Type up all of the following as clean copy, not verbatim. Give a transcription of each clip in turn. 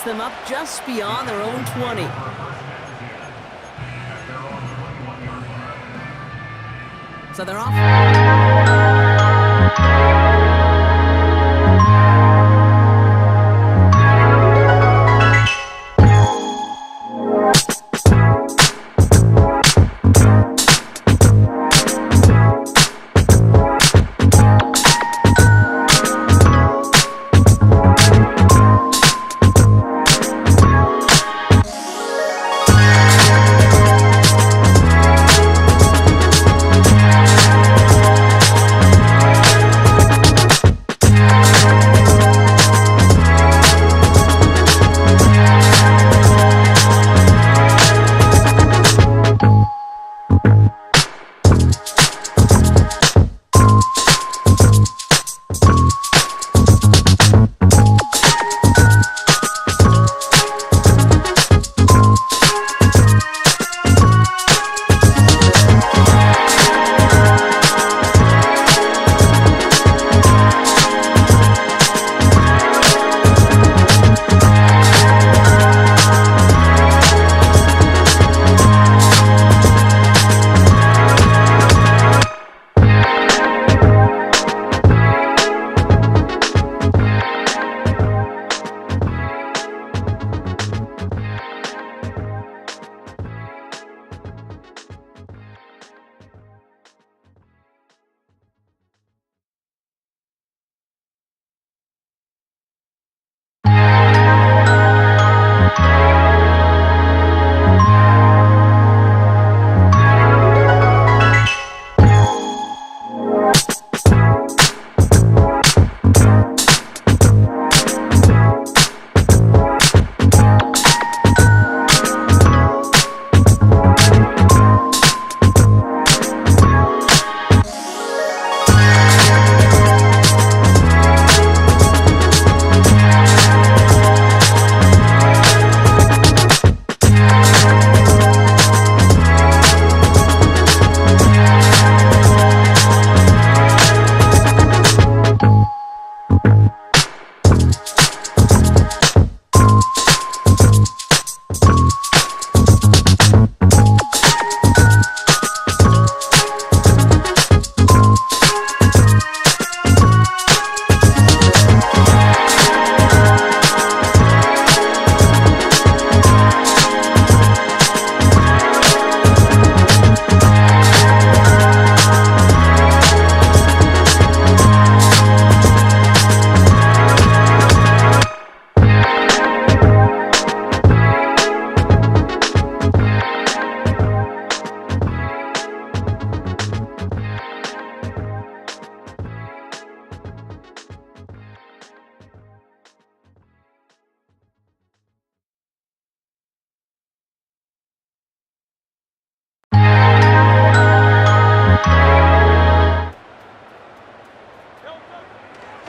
them up just beyond their own 20. So they're off.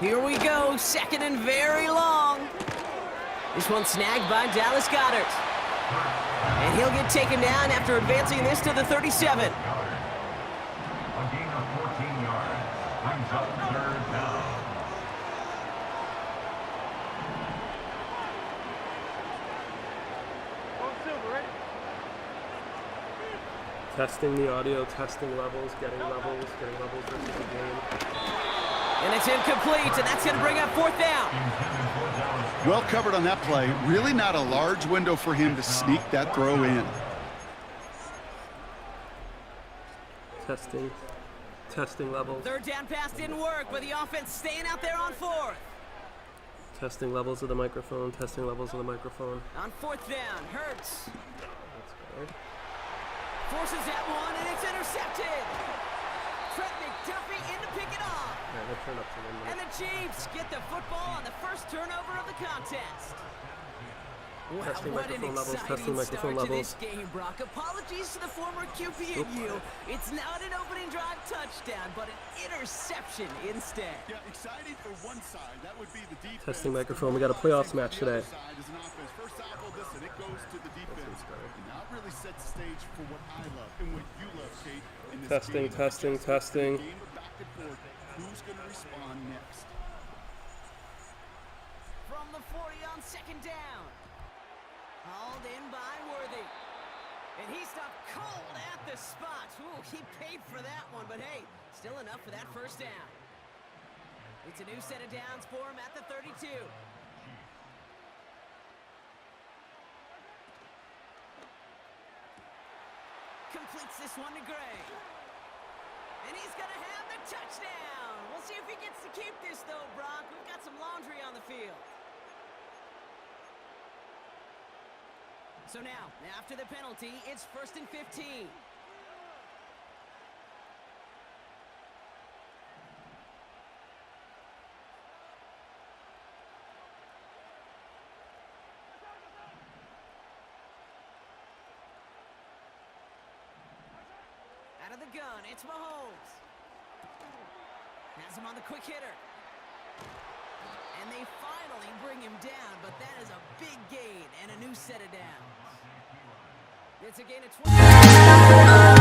Here we go, second and very long. This one snagged by Dallas Goedert. And he'll get taken down after advancing this to the 37. A gain of 14 yards brings up third down. Testing the audio, testing levels, getting levels versus the game. And it's incomplete, and that's going to bring up fourth down. Well covered on that play. Really not a large window for him to sneak that throw in. Testing levels. Third down pass didn't work, but the offense staying out there on fourth. Testing levels of the microphone, testing levels of the microphone. On fourth down, Hurts That's good. forces that one, and it's intercepted. Trent McDuffie in to pick it off. Yeah, we'll turn up to 1 minute. And the Chiefs get the football on the first turnover of the contest. Wow, Testing what an microphone levels, exciting testing microphone start to levels. this game, Brock. Apologies to the former QB and you. It's not an opening drive touchdown, but an interception instead. Yeah, exciting for one side. That would be the defense. Testing microphone. We got a playoffs match today. First tackle, this, and it goes to the defense. And that really sets the stage for what I love and what you love, Kate. In this Testing, game. testing, testing. Game of back and forth. Who's going to respond next? From the 40 on second down. Hauled in by Worthy. And he stopped cold at the spot. Ooh, he paid for that one, but hey, still enough for that first down. It's a new set of downs for him at the 32. Completes this one to Gray. And he's going to have the touchdown. We'll see if he gets to keep this, though, Brock. We've got some laundry on the field. So now, after the penalty, it's 1st and 15. Out of the gun, it's Mahomes. Has him on the quick hitter. And they finally bring him down, but that is a big gain and a new set of downs. It's a gain of 20.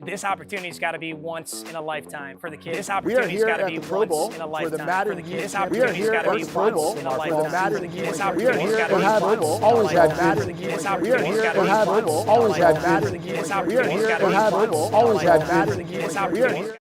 This opportunity's got to be once in a lifetime for the kids. This We are opportunity's here got to at be the Pro Bowl once in a for lifetime the Madden for the kids. This We are opportunity's here got to at be the Pro Bowl once in a for the lifetime Madden for the kids. This We are opportunity's here got to to be have once in a always had lifetime for Madden the kids. This We are opportunity's here got to to be have once in a always had lifetime for the Madden kids. This We are opportunity's here got to to be have once in a always had lifetime for the Madden kids. This We are opportunity's here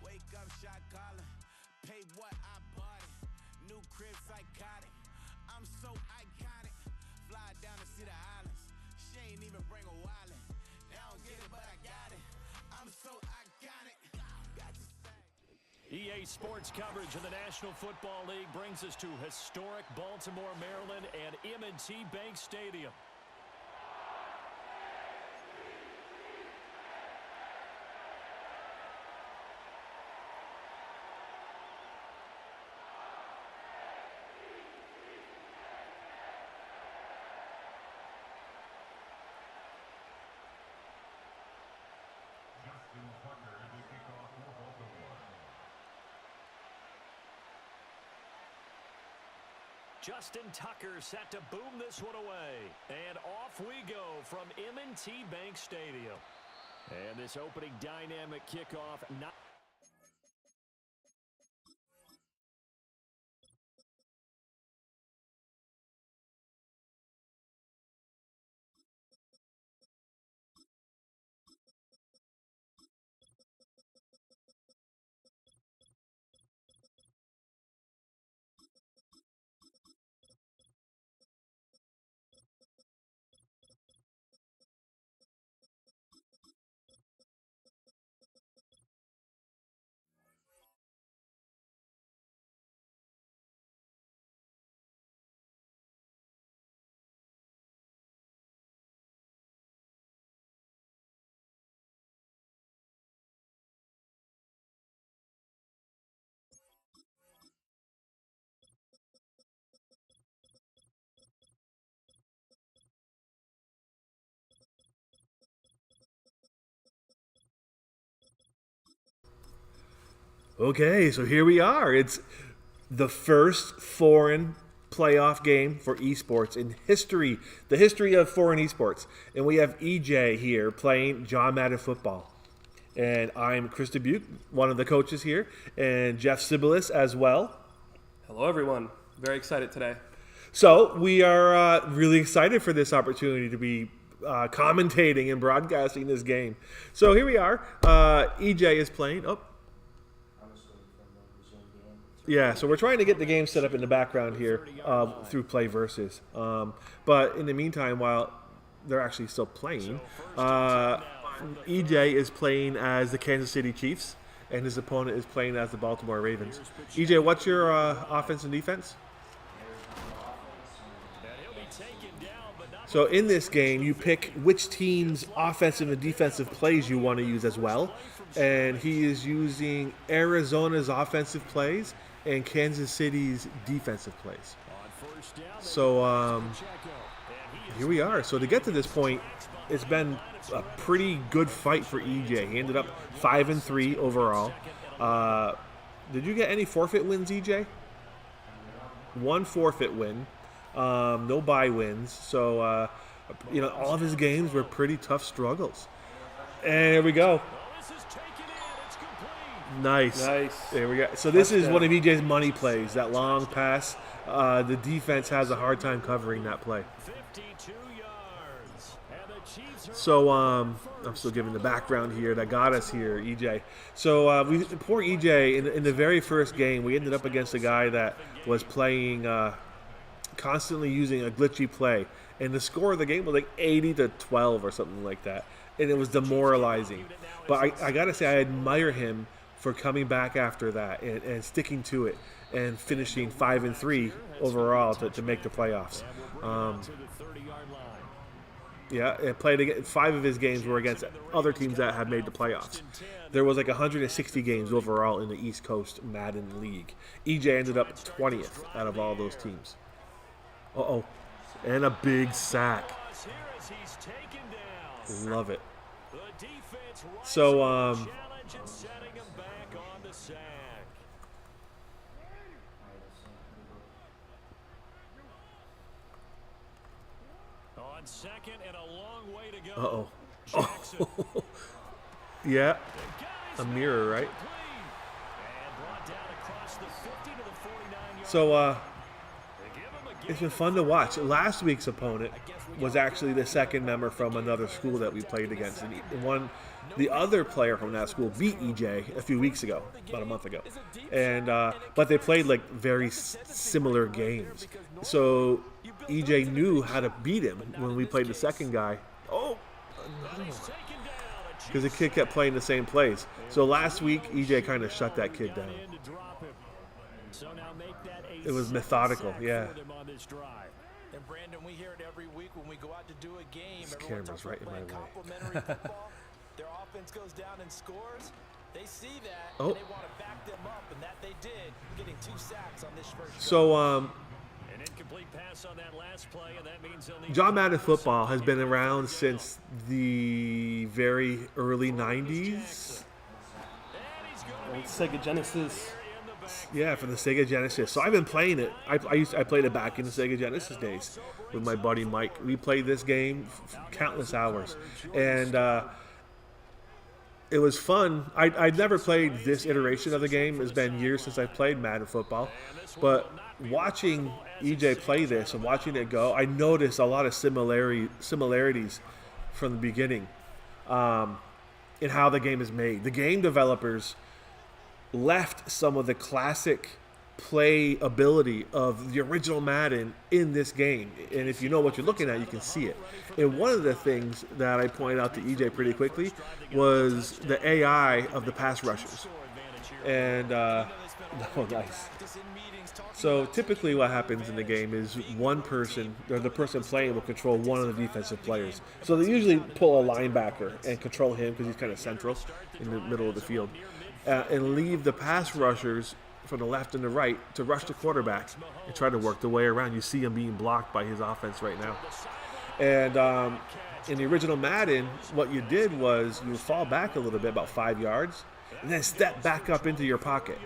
Wake up, shot calling. Pay what I bought it. New crib psychotic. I'm so iconic. Fly down to see the islands. She ain't even bring a wallet. They don't get it, but I got it. I'm so iconic. Got to say. EA Sports coverage of the National Football League brings us to historic Baltimore, Maryland, and M&T Bank Stadium. Justin Tucker to kick off for Baltimore. Justin Tucker set to boom this one away. And off we go from M&T Bank Stadium. And this opening dynamic kickoff not... Okay, so here we are. It's the first foreign playoff game for esports in history, the history of foreign esports. And we have EJ here playing John Madden football. And I'm Chris Dubuque, one of the coaches here, and Jeff Sibilis as well. Hello, everyone. Very excited today. So we are really excited for this opportunity to be commentating and broadcasting this game. So here we are. EJ is playing. Oh. Yeah, so we're trying to get the game set up in the background here through Play Versus. But in the meantime, while they're actually still playing, EJ is playing as the Kansas City Chiefs, and his opponent is playing as the Baltimore Ravens. EJ, what's your offense and defense? So in this game, you pick which team's offensive and defensive plays you want to use as well. And he is using Arizona's offensive plays and Kansas City's defensive plays. So here we are. So to get to this point, it's been a pretty good fight for EJ. He ended up 5-3 overall. Did you get any forfeit wins, EJ? One forfeit win. No bye wins. So, all of his games were pretty tough struggles. And here we go. Nice. There we go. So this is one of EJ's money plays, that long pass. The defense has a hard time covering that play. So I'm still giving the background here that got us here, EJ. So poor EJ, in the very first game, we ended up against a guy that was playing constantly using a glitchy play. And the score of the game was like 80-12 or something like that. And it was demoralizing. But I got to say, I admire him for coming back after that and sticking to it and finishing 5-3 overall to make the playoffs. And played against 5 of his games were against other teams that had made the playoffs. There was like 160 games overall in the East Coast Madden League. EJ ended up 20th out of all those teams. And a big sack. Love it. So, on second and a long way to go. Yeah. A mirror, right? So, it's been fun to watch. Last week's opponent was actually the second member from another school that we played against. And the other player from that school beat EJ a few weeks ago, about a month ago. And but they played like very similar games. So EJ knew how to beat him when we played the second guy. Oh, another one. Because the kid kept playing the same plays. So last week, EJ kind of shut that kid down. It was methodical, yeah. And Brandon, we hear it every week when we go out to do a game. This camera's right in my way. Complimentary football. Their offense goes down and scores. They see that, Oh. and they want to back them up, and that they did, getting 2 sacks on this first. So, An incomplete pass on that last play, and that means they'll need John Madden football has been around since the very early 90s. Old Sega Genesis. Yeah, for the Sega Genesis. So I've been playing it. I played it back in the Sega Genesis days with my buddy Mike. We played this game countless hours, and it was fun. I'd never played this iteration of the game. It's been years since I played Madden football, but watching EJ play this and watching it go, I noticed a lot of similarities from the beginning in how the game is made. The game developers left some of the classic play ability of the original Madden in this game. And if you know what you're looking at, you can see it. And one of the things that I pointed out to EJ pretty quickly was the AI of the pass rushers. And, oh, nice. So typically what happens in the game is one person, or the person playing, will control one of the defensive players. So they usually pull a linebacker and control him because he's kind of central in the middle of the field. And leave the pass rushers from the left and the right to rush the quarterback and try to work the way around. You see him being blocked by his offense right now. And in the original Madden, what you did was you would fall back a little bit, about 5 yards, and then step back up into your pocket.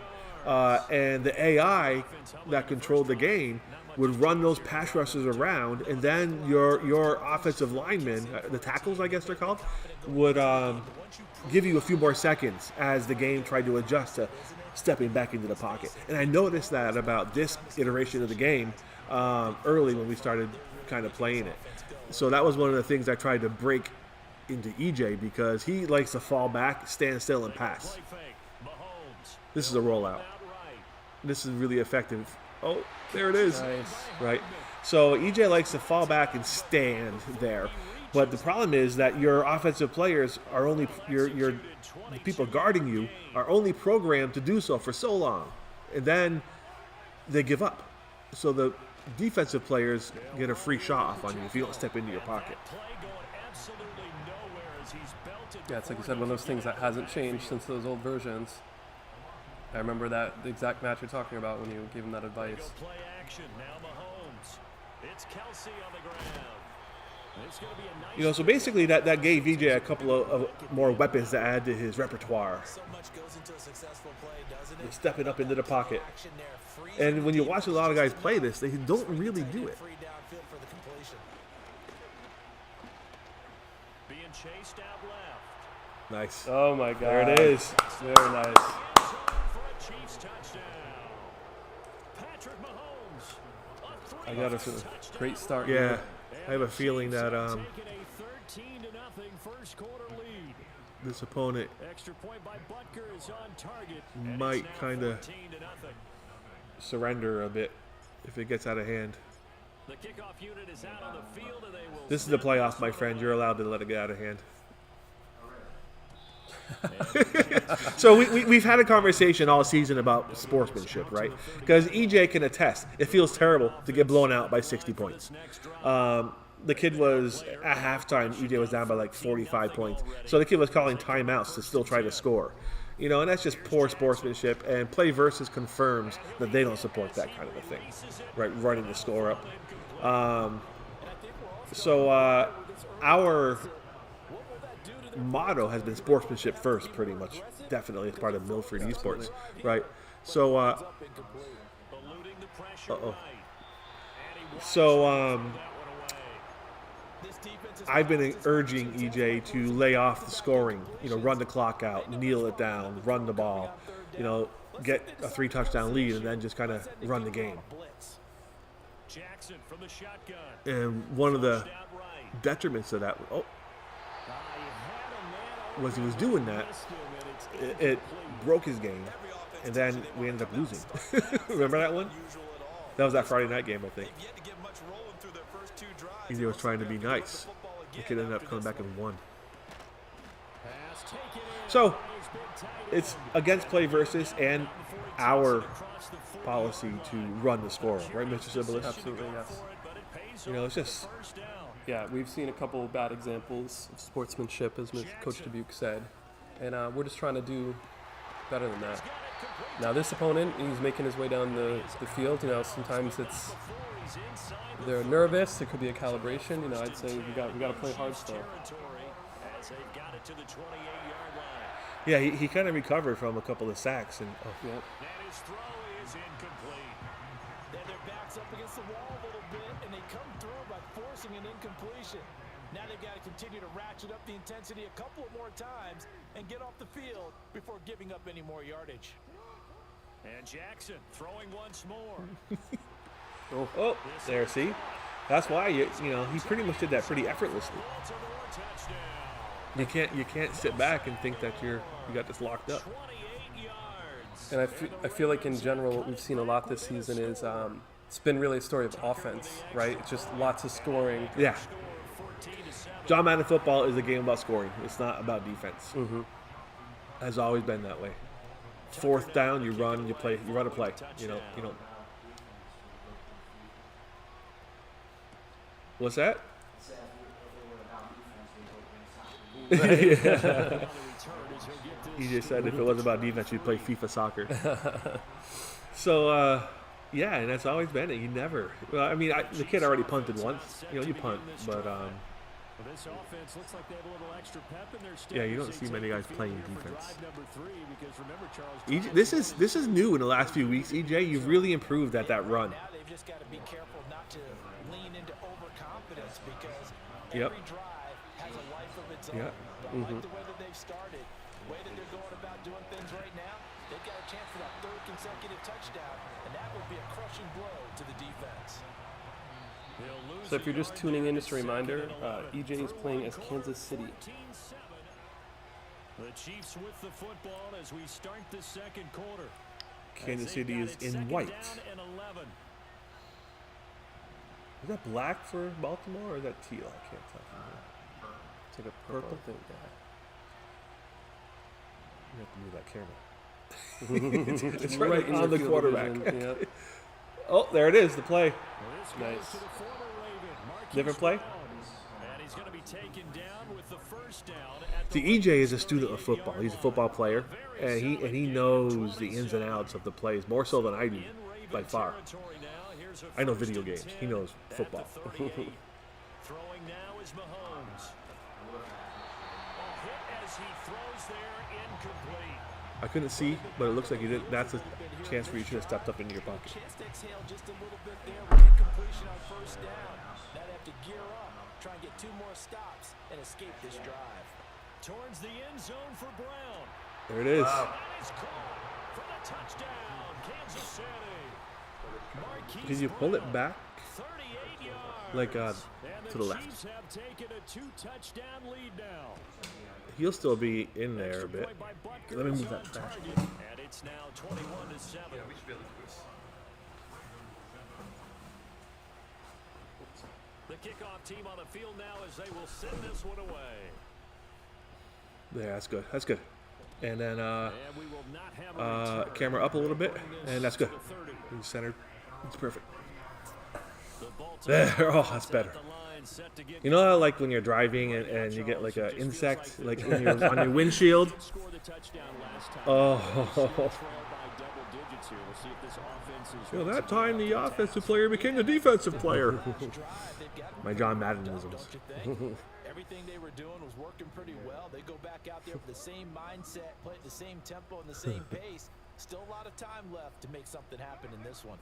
And the AI that controlled the game would run those pass rushers around, and then your offensive linemen, the tackles I guess they're called, would give you a few more seconds as the game tried to adjust to stepping back into the pocket. And I noticed that about this iteration of the game early when we started kind of playing it. So that was one of the things I tried to break into EJ because he likes to fall back, stand still, and pass. This is a rollout. This is really effective. Oh, there it is. Nice. Right. So EJ likes to fall back and stand there. But the problem is that your offensive players are only, the people guarding you are only programmed to do so for so long. And then they give up. So the defensive players get a free shot off on you if you don't step into your pocket. Yeah, it's like you said, one of those things that hasn't changed since those old versions. I remember that the exact match you're talking about when you gave him that advice. play action. Now Mahomes. It's Kelsey on the ground. It's going to be a nice You know, so basically that gave EJ a couple of more weapons to add to his repertoire. So much goes into a successful play, doesn't it? Stepping up into the pocket. Action there, free And when you watch a lot of guys play this, they don't really do it. free downfield for the completion. being chased out left. Nice. Oh my God. There it is. Very nice. For a Chiefs touchdown. Patrick Mahomes. A I got a great start. Yeah. here. I have a feeling that taking a 13-0 first quarter lead. this opponent Extra point by Butker is on target. and might it's now kind of 14-0. surrender a bit if it gets out of hand. The kickoff unit is out on the field and they will This is the playoffs, my friend. You're allowed to let it get out of hand. So we've had a conversation all season about sportsmanship, right? Because EJ can attest. It feels terrible to get blown out by 60 points. The kid was, at halftime, EJ was down by like 45 points. So the kid was calling timeouts to still try to score. You know, and that's just poor sportsmanship. And Play Versus confirms that they don't support that kind of a thing, right? Running the score up. Our motto has been sportsmanship first, pretty much. Definitely as part of Milford Esports, right? So, I've been urging EJ to lay off the scoring, you know, run the clock out, kneel it down, run the ball, you know, get a 3 touchdown lead and then just kind of run the game. Jackson from the shotgun. And one of the Pushed out right. detriments of that You had a man was he was open, doing that. missed him, and it's It incomplete. broke his game, and then we ended up losing. Remember that one? That was that Friday night game, I think. EJ was trying to be nice. The kid ended up coming back and won. Pass taken in. So, He's been tight it's end. against play versus and our policy to run the score, right, Mr. Sibilis? Absolutely, yes. You know, it's just Yeah, we've seen a couple bad examples of sportsmanship, as Coach Dubuque said, and we're just trying to do better than that. Now, this opponent, he's making his way down the field. You know, sometimes it's they're nervous. It could be a calibration. You know, I'd say we got to play hard still. As they've got it to the 28-yard line. yeah. He kind of recovered from a couple of sacks, and Yeah. And his throw is incomplete. Then their backs up against the wall a little bit, and they come through by forcing an incompletion. Now they've got to continue to ratchet up the intensity a couple of more times and get off the field before giving up any more yardage. And Jackson throwing once more. oh, there. See, that's why you know he pretty much did that pretty effortlessly. Baltimore touchdown. You can't sit back and think that you got this locked up. 28 yards. And I feel like in general what we've seen a lot this season is it's been really a story of offense, right? It's just lots of scoring. Yeah. John Madden football is a game about scoring. It's not about defense. Has always been that way. Fourth down, you run, you play, you run a play. You know. What's that? He just said if it was about defense, you'd play FIFA soccer. So, yeah, and that's always been it. You never. Well, I mean, the kid already punted once. You know, you punt, but Well, this offense looks like they have a little extra pep in their step. yeah, you don't see many guys playing defense. Drive number 3 because remember, Charles, This is new in the last few weeks. EJ, you've really improved at that run. Now they've just got to be careful not to lean into overconfidence because Yep. every drive has a life of its Yeah. own. But like the way that they've started, the way that they're going about doing things right now, they've got a chance for that third consecutive touchdown, and that would be a crushing blow to the defense. So if you're just tuning in, just a reminder, EJ is playing as Kansas City. 14-7. The Chiefs with the football as we start the second quarter. Kansas As they've City got is it in second white. down and 11. Is that black for Baltimore or is that teal? I can't tell. It's like a purple thing. You have to move that camera. It's right, in on your the field quarterback. division, yeah. Oh, there it is, the play. Well, this Nice. goes to the former Raven, Marquise Different play? Brown. And he's going to be taken down with the first down at the See, EJ is a student of football. He's a football player, and he knows the ins and outs of the plays more so than I do, by far. I know video games. He knows football. Throwing now is Mahomes. A hit as he throws there, incomplete. I couldn't see, but it looks like you did. That's a chance where you should have stepped up into your pocket. Chance to exhale just a little bit there with incompletion on first down. Now they have to gear up, try and get 2 more stops, and escape this drive. Towards the end zone for Brown. There it is. That is caught for the touchdown, Kansas City. Marquise Can you pull it Brown, back 38 yards. like And to the left? Chiefs have taken a 2-touchdown lead now. He'll still be in there a Extra bit. point by Butker Let me is move on that trash. target, and it's now 21-7. The kickoff team on the field now as they will send this one away. Yeah, that's good. That's good. And then And we will not have a return. camera up a little bit, and that's good. To the 30. He's centered. It's perfect. The Baltimore There. Oh, defense that's at better. the line, set to get You know how like when you're driving and you get like an insect like in your, on your windshield? score the touchdown last time. Oh. Trailed by double digits here. We'll see if this offense is You know, once that again time the able to offensive player became the defensive player. Drive, they've got My John Maddenisms. don't you think? Everything they were doing was working pretty well. They go back out there with the same mindset, play at the same tempo and the same pace. Still a lot of time left to make something happen in this one.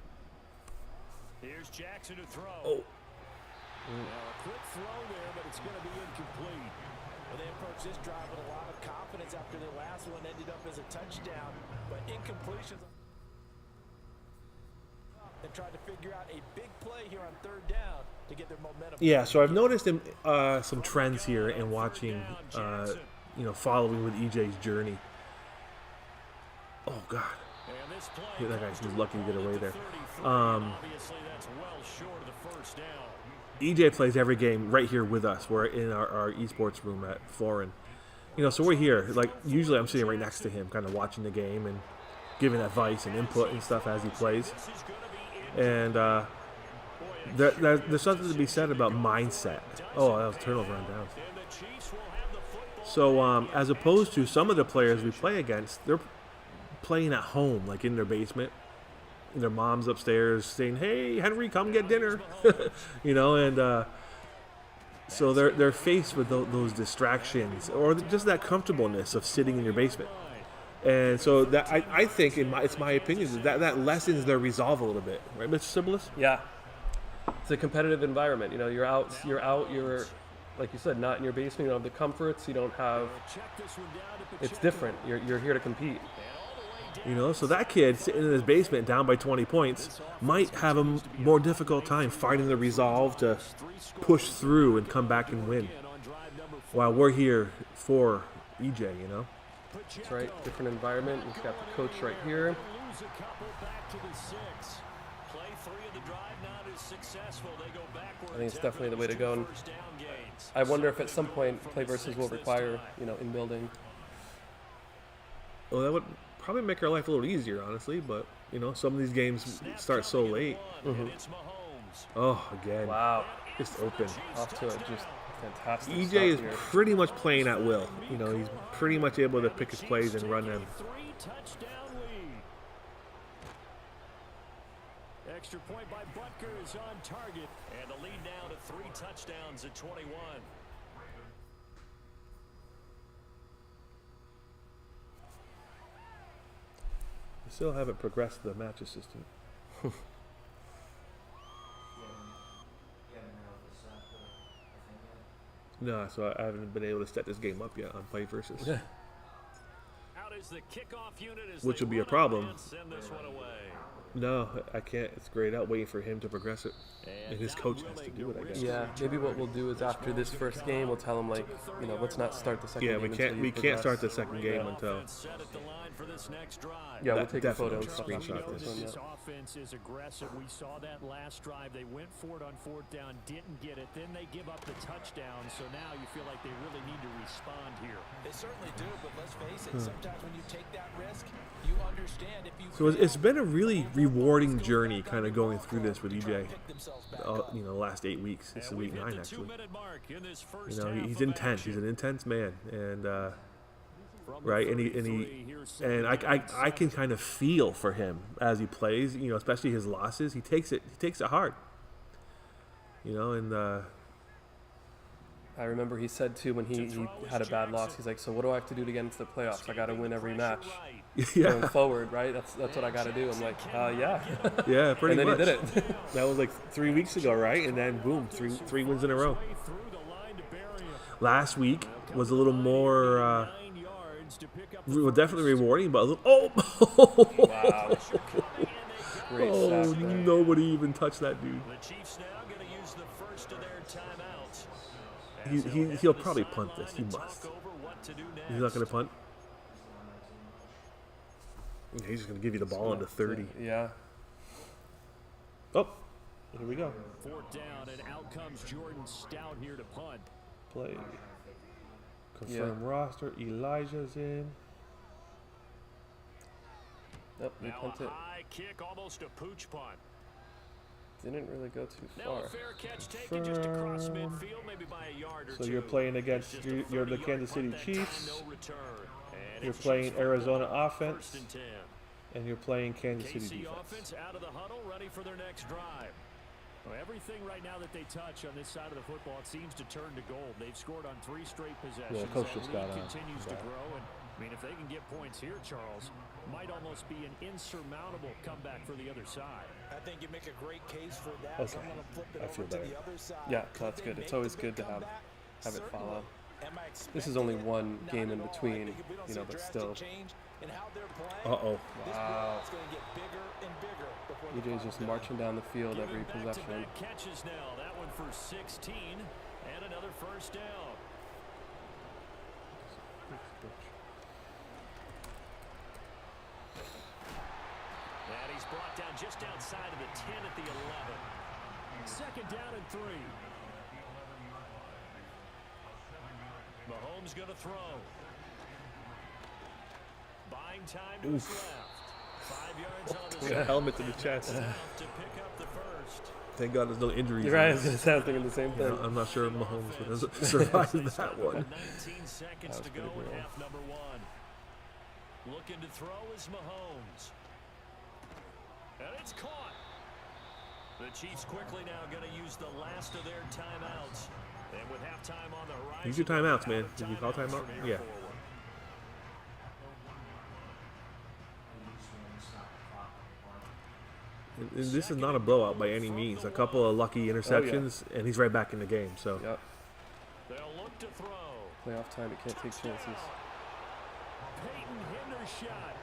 Here's Jackson to throw. Oh. Now a quick throw there, but it's going to be incomplete. Well, they approached this drive with a lot of confidence after their last one ended up as a touchdown, but incompletions. and tried to figure out a big play here on third down to get their momentum. Yeah, so I've noticed some trends here in watching, following with EJ's journey. Oh, God. Yeah, that guy's lucky to get away there. EJ plays every game right here with us. We're in our esports room at Foran. So we're here. Like, usually I'm sitting right next to him, kind of watching the game and giving advice and input and stuff as he plays. And there's something to be said about mindset. Oh, that was turnover on downs. So as opposed to some of the players we play against, they're playing at home, like in their basement. And their mom's upstairs saying, "Hey, Henry, come get dinner." So they're faced with those distractions or just that comfortableness of sitting in your basement. And so that I think, it's my opinion, that lessens their resolve a little bit, right, Mr. Sibilis? Yeah, it's a competitive environment. You're out. You're, like you said, not in your basement. You don't have the comforts. You don't have. It's different. You're here to compete. So that kid sitting in his basement down by 20 points might have a more difficult time finding the resolve to push through and come back and win. While we're here for EJ, That's right. Different environment. We've got the coach right here. I think it's definitely the way to go. And I wonder if at some point play versus will require, in building. Well, that would probably make our life a little easier, honestly. But some of these games start so late. Mm-hmm. Oh, again! Wow, just open. Off to a just fantastic. EJ is pretty much playing at will. He's pretty much able to pick his plays and run them. Extra point by Butker is on target, and the lead now to 3 touchdowns at 21. We still haven't progressed the match assistant. No, so I haven't been able to set this game up yet on Play Versus. Out is the kickoff unit as which they would be a run problem. and send this one away. No, I can't. It's grayed out waiting for him to progress it. And his coach has to do it, I guess. Yeah, maybe what we'll do is after this first game, we'll tell him, let's not start the second game. Yeah, we can't start the second game until. Yeah, we'll take a photo and screenshot this. This offense is aggressive. We saw that last drive. They went for it on 4th down, didn't get it. Then they give up the touchdown. So now you feel like they really need to respond here. They certainly do, but let's face it, sometimes when you take that risk, you understand if you. So it's been a really rewarding journey kind of going through this with EJ. The last 8 weeks. This is week 9, actually. He's intense. He's an intense man. And, right, and I can kind of feel for him as he plays, especially his losses. He takes it hard. I remember he said too when he had a bad loss, he's like, so what do I have to do to get into the playoffs? I got to win every match going forward, right? That's what I got to do. I'm like, yeah. Yeah, pretty much. And then he did it. That was like 3 weeks ago, right? And then boom, three wins in a row. Last week was a little more, definitely rewarding, but a little, wow. Great oh, sack there. Nobody even touched that dude. The Chiefs now going to use the first of their timeouts. He'll probably punt this. He must. He's not going to punt? Yeah, he's just going to give you the ball into 30. Yeah. Oh, here we go. 4th down, and out comes Jordan Stout here to punt. Play. Confirm roster. Elijah's in. Yep, we Now punt a it. high kick, almost a pooch punt. Didn't really go too Now far. a fair catch taken just across midfield, maybe by a yard or So two. you're playing against you're the Kansas City punt, that Chiefs. time, no return. And You're it's playing Chiefs Arizona football, offense. 1st and 10. And you're playing Kansas City KC defense. offense out of the huddle, ready for their next drive. Well, everything right now that they touch on this side of the football, it seems to turn to gold. They've scored on 3 straight possessions. Yeah, coach That just lead got continues to that. grow, and I mean, if they can get points here, Charles, might almost be an insurmountable comeback for the other side. I think you make a great case for that. Okay. So I'm going to flip it I feel over to better. the other side. Yeah, Could that's they good. make It's always the good to big have comeback? it follow. This is only one game in between, you know, but still. Uh-oh. Wow. EJ's just marching down the field every possession. Catches now. That one for 16 and another first down. And he's brought down just outside of the 10 at the 11. Second down and 3. Mahomes going to throw. Buying time to his left. 5 yards on the Helmet to the chest. to pick up the first. Thank God there's no injuries. You're right, I was going to say, I was thinking the same thing. I'm not sure if Mahomes would have survived that one. 19 seconds to go in half number 1. Looking to throw is Mahomes. And it's caught. The Chiefs quickly now going to use the last of their timeouts. And with halftime on the horizon. Use your timeouts, man. Did you call timeout? Yeah. And this is not a blowout by any means. A couple of lucky interceptions, and he's right back in the game. So. Yep. They'll look to throw. Playoff time, you can't take chances. Peyton Hendershot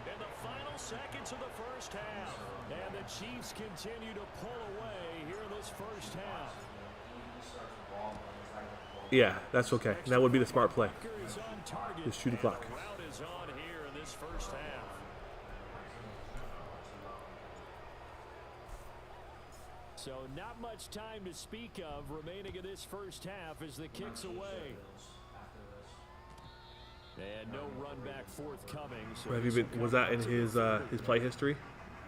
in the final seconds of the first half. And the Chiefs continue to pull away here in this first half. Yeah, that's okay. That would be the smart play. Just shoot the clock. The route is on here in this first half. So not much time to speak of remaining in this first half as the kick's away. And no run back forthcoming. So Was that in his play history?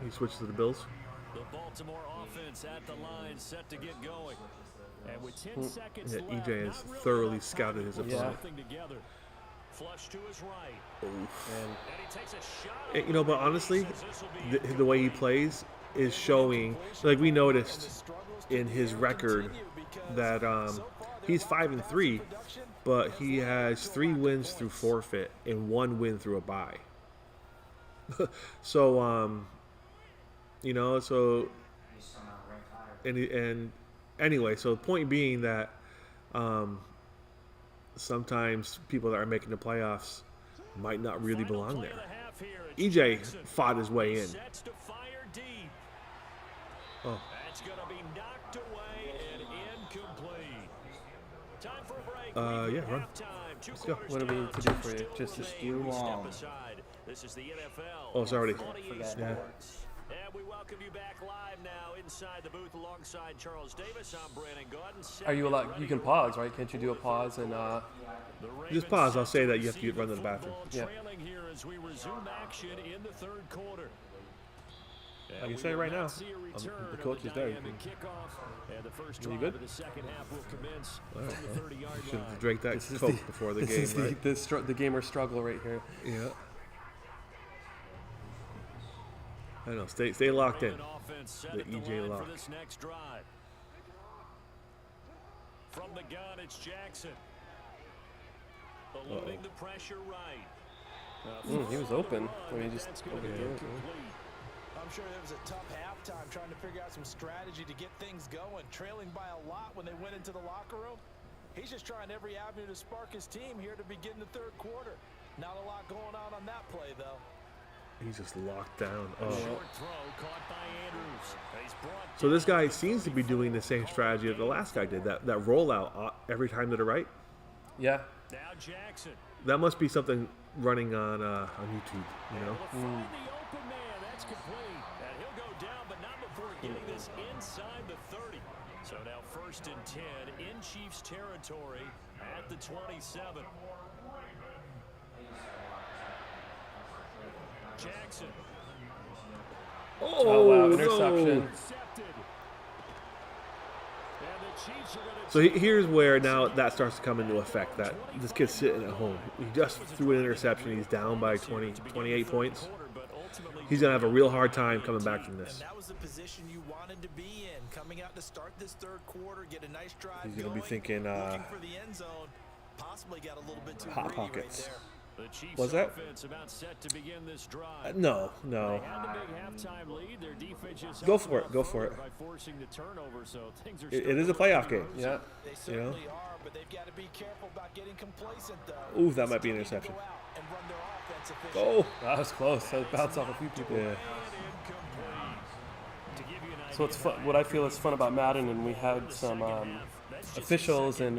He switched to the Bills. The Baltimore offense at the line set to get going. And with 10 seconds left, EJ has thoroughly scouted his opponent. Together. Flush to his right. And he takes a shot. You know, but honestly, the way he plays is showing. Like we noticed in his record that he's 5-3, but he has 3 wins through forfeit and 1 win through a bye. So you know, so and anyway, so the point being that sometimes people that are making the playoffs might not really belong there. EJ fought his way in. Oh. That's going to be knocked away and incomplete. Time for a break. Yeah, run. Let's go. What do we need to do for you? Just to You long. This is the NFL. Oh, it's already. Yeah. And we welcome you back live now inside the booth alongside Charles Davis. I'm Brandon Gordon. Are you allowed? You can pause, right? Can't you do a pause and just pause? I'll say that you have to run to the bathroom. Yeah. Trailing here as we resume action in the third quarter. I can say it right now. The coach is there. You good? All right, you should have drank that Coke before the game, is right? the gamer struggle right here. Yeah. I know. Stay locked in. The EJ lock. From the gun, it's Jackson. Eluding the pressure right. He was open. I mean, he just I'm sure it was a tough halftime trying to figure out some strategy to get things going, trailing by a lot when they went into the locker room. He's just trying every avenue to spark his team here to begin the third quarter. Not a lot going on that play, though. He's just locked down. Oh. Short throw caught by Andrews. So this guy seems to be doing the same strategy that the last guy did. That rollout every time to the right. Yeah. Now Jackson. That must be something running on YouTube. You know. Find the open man. That's complete. And he'll go down, but not before getting this inside the 30. So now 1st and 10 in Chiefs territory at the 27. Jackson. Oh wow, interception. No. So here's where now that starts to come into effect, that this kid's sitting at home. He just threw an interception. He's down by 28 points. He's going to have a real hard time coming back from this. That was the position you wanted to be in, coming out to start this third quarter, get a nice drive. He's going to be thinking looking for the end zone, possibly got a little bit too hot greedy pockets. right The Chiefs Was that? offense about set to begin this drive. No. They had the big halftime lead. Their defense just Go for it. Go for it. by forcing the turnover, so things are It is a playoff game. Yeah. They You certainly know? are, but they've got to be careful about getting complacent, though. Ooh, that might be an Still need to interception. go out and run their offense efficiently. Oh. That was close. That bounced off a few people. Yeah. So what's fun, what I feel is fun about Madden, and we had some officials and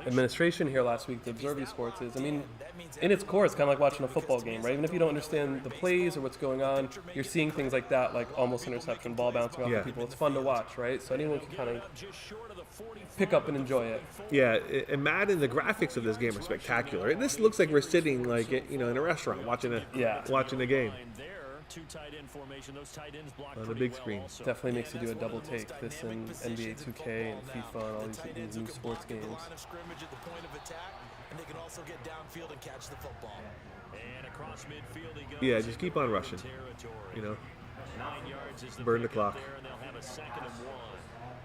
administration here last week to observe these sports, is, I mean, in its core, it's kind of like watching a football game, right? Even if you don't understand the plays or what's going on, you're seeing things like that, like almost interception, ball bouncing off Yeah. of people. It's fun to watch, right? So anyone can kind of pick up and enjoy it. Yeah, and Madden, the graphics of this game are spectacular. This looks like we're sitting like in a restaurant watching a game on the big screen. Definitely makes you do a double take. This and NBA 2K and FIFA and all these new sports games. Line of scrimmage at the point of attack, and they can also get downfield and catch the football. And across midfield he goes. Yeah, just keep on rushing. You know, 9 yards is the burn the pickup clock. there, and they'll have a 2nd and 1.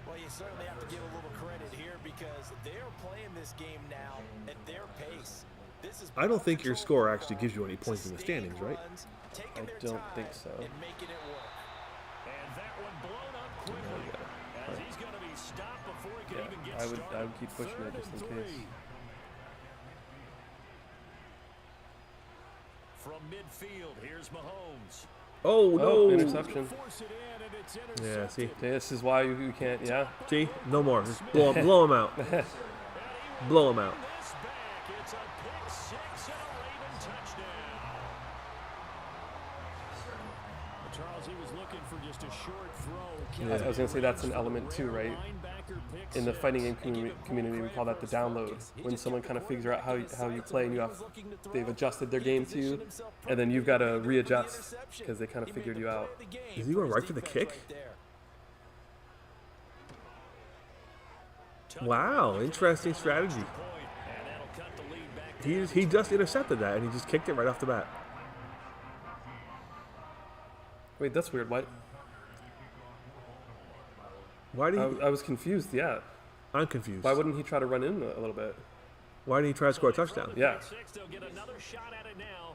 Well, you certainly have to give a little credit here because they're playing this game now at their pace. This is I don't think your score actually gives you any points in the standings, right? I don't think so. And making it work. And that one blown up quickly. As he's going to be stopped before he can even get I started. would keep pushing it just in case. From midfield, here's Mahomes. Oh no! Interception. Force it in, and it's Yeah, see, Okay, this is why you can't. Yeah. see, no more. Just blow him out. Blow him out. this back. It's a pick six and a Raven touchdown. Charles, he was looking for just a short throw. I was gonna say that's an element too, right? In the fighting game community, we call that the download. When someone kind of figures out how you play, and they've adjusted their game to you, and then you've got to readjust because they kind of figured you out. Is he going right for the kick? Wow, interesting strategy. He just intercepted that, and he just kicked it right off the bat. Wait, that's weird. Why? Why did he? I was confused. Yeah. I'm confused. Why wouldn't he try to run in a little bit? Why didn't he try to score a touchdown? Yeah.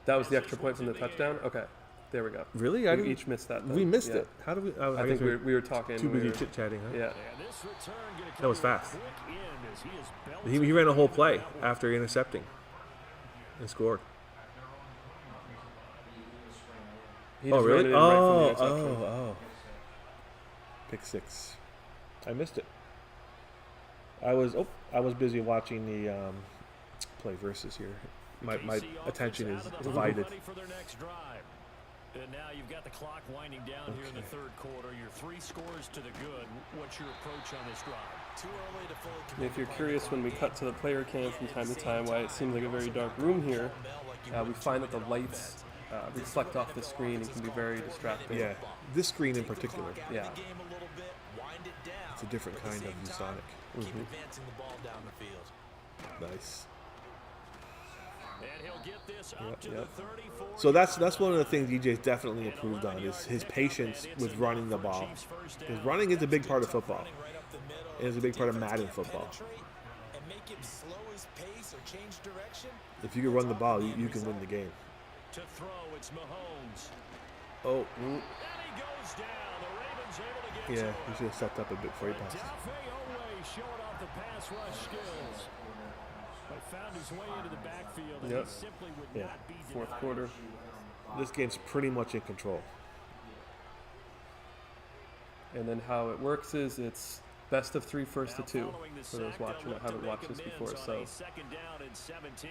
That was the extra point from the touchdown. Okay, there we go. Really? We each missed that. Then. We missed Yeah. it. How did we? I think we were talking. too we busy were- chit chatting. Huh? Yeah. That was fast. He ran a whole play after intercepting and scored. He Oh just ran really? it in right from the interception. Oh. Pick six. I missed it. I was busy watching the play versus here. My attention is divided. And now you've got the clock winding down here in the third quarter. Your 3 scores to the good. What's your approach on this drive? Too early to fully And if you're curious, when we cut to the player cam from time to time, why it seems like a very dark room here, we find that the lights reflect off the screen and can be very distracting. Yeah, this screen in particular. Yeah. game a little bit, wind it down. It's a different At the kind of same ViewSonic. time, Keep advancing the ball down the field. Nice. And he'll get this up to Yep. the 34. So that's one of the things DJ's definitely improved on is his patience with running the ball. Because running is a big part of football. Right up the middle. It is a big part of Madden football. And make him slow his pace or change direction. If you can run the ball, you can win the game. To throw, it's Mahomes. Oh, And he goes down. The Ravens able to get yeah, to he should have stepped up a bit before he passed. showing off the pass rush skills. But found his way into the backfield, and Yep. he simply would Yeah. not be Fourth denied. quarter. This game's pretty much in control. And then how it works is it's best of 3, first to Now 2 following the for those sack, they'll watching look that to haven't make watched this amends before. on So a 2nd down and 17.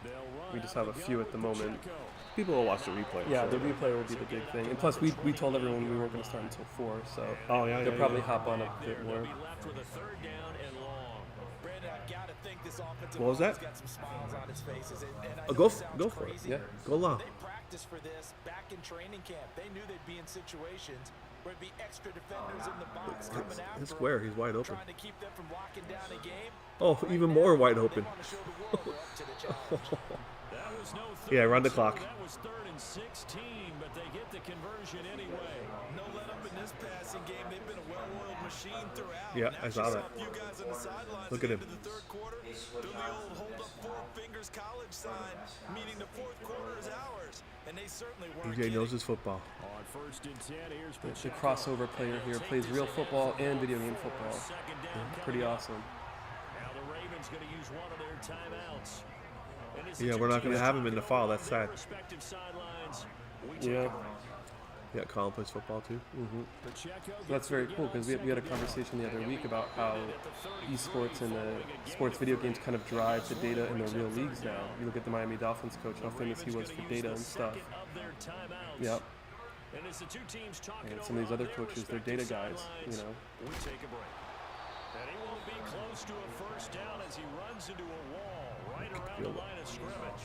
They'll run we just out have a the few gun at the with moment. Pacheco. People will watch the replay. Yeah, so. the replay will be the big thing. And plus, we told everyone we weren't going to start until 4, so Oh, yeah, they'll yeah, probably yeah. hop on a bit They'll more. be left with a 3rd down and long. Brandon, I've got to think this offensive What was line's that? got some smiles on his faces. And I Oh, know go it for it. sounds crazy. Yeah. Go long. They practiced for this back in training camp. They knew they'd be in situations where it'd be extra defenders in the box coming after It's them, square. He's wide open. trying to keep them from locking down a game. Oh, even more wide open. They want to show the world they're up to the challenge. That was no Yeah, run the 3-2, clock. That was 3rd and 16, but they get the conversion anyway. No let up in this passing game. They've been a well-oiled machine throughout. Yeah, Now I you saw that. a few guys on the sidelines Look at him. into the third quarter. Doing the old hold up 4 fingers college sign, meaning the fourth quarter is ours. And they certainly weren't EJ knows kidding. his football. On 1st and 10, here's The Pacheco. crossover player here plays real football and video game football. Second down Pretty coming up. awesome. Now the Ravens going to use one of their timeouts. And as the Yeah, two we're not gonna teams have him in the talk fall, over that's their sad. respective sidelines, we take Yeah. a break. Yeah, Colin plays football too. Pacheco That's very cool because we had a conversation the other week about how esports and the sports video games kind of drive the data in the real leagues now. You look at the Miami Dolphins coach, how famous he was for data and stuff. Yep. And as the two teams talk And it some of these over on other their coaches, they're respective data guys, you sidelines, know. We take a break. And he won't be close to a first down as he runs into a wall right around the line of scrimmage.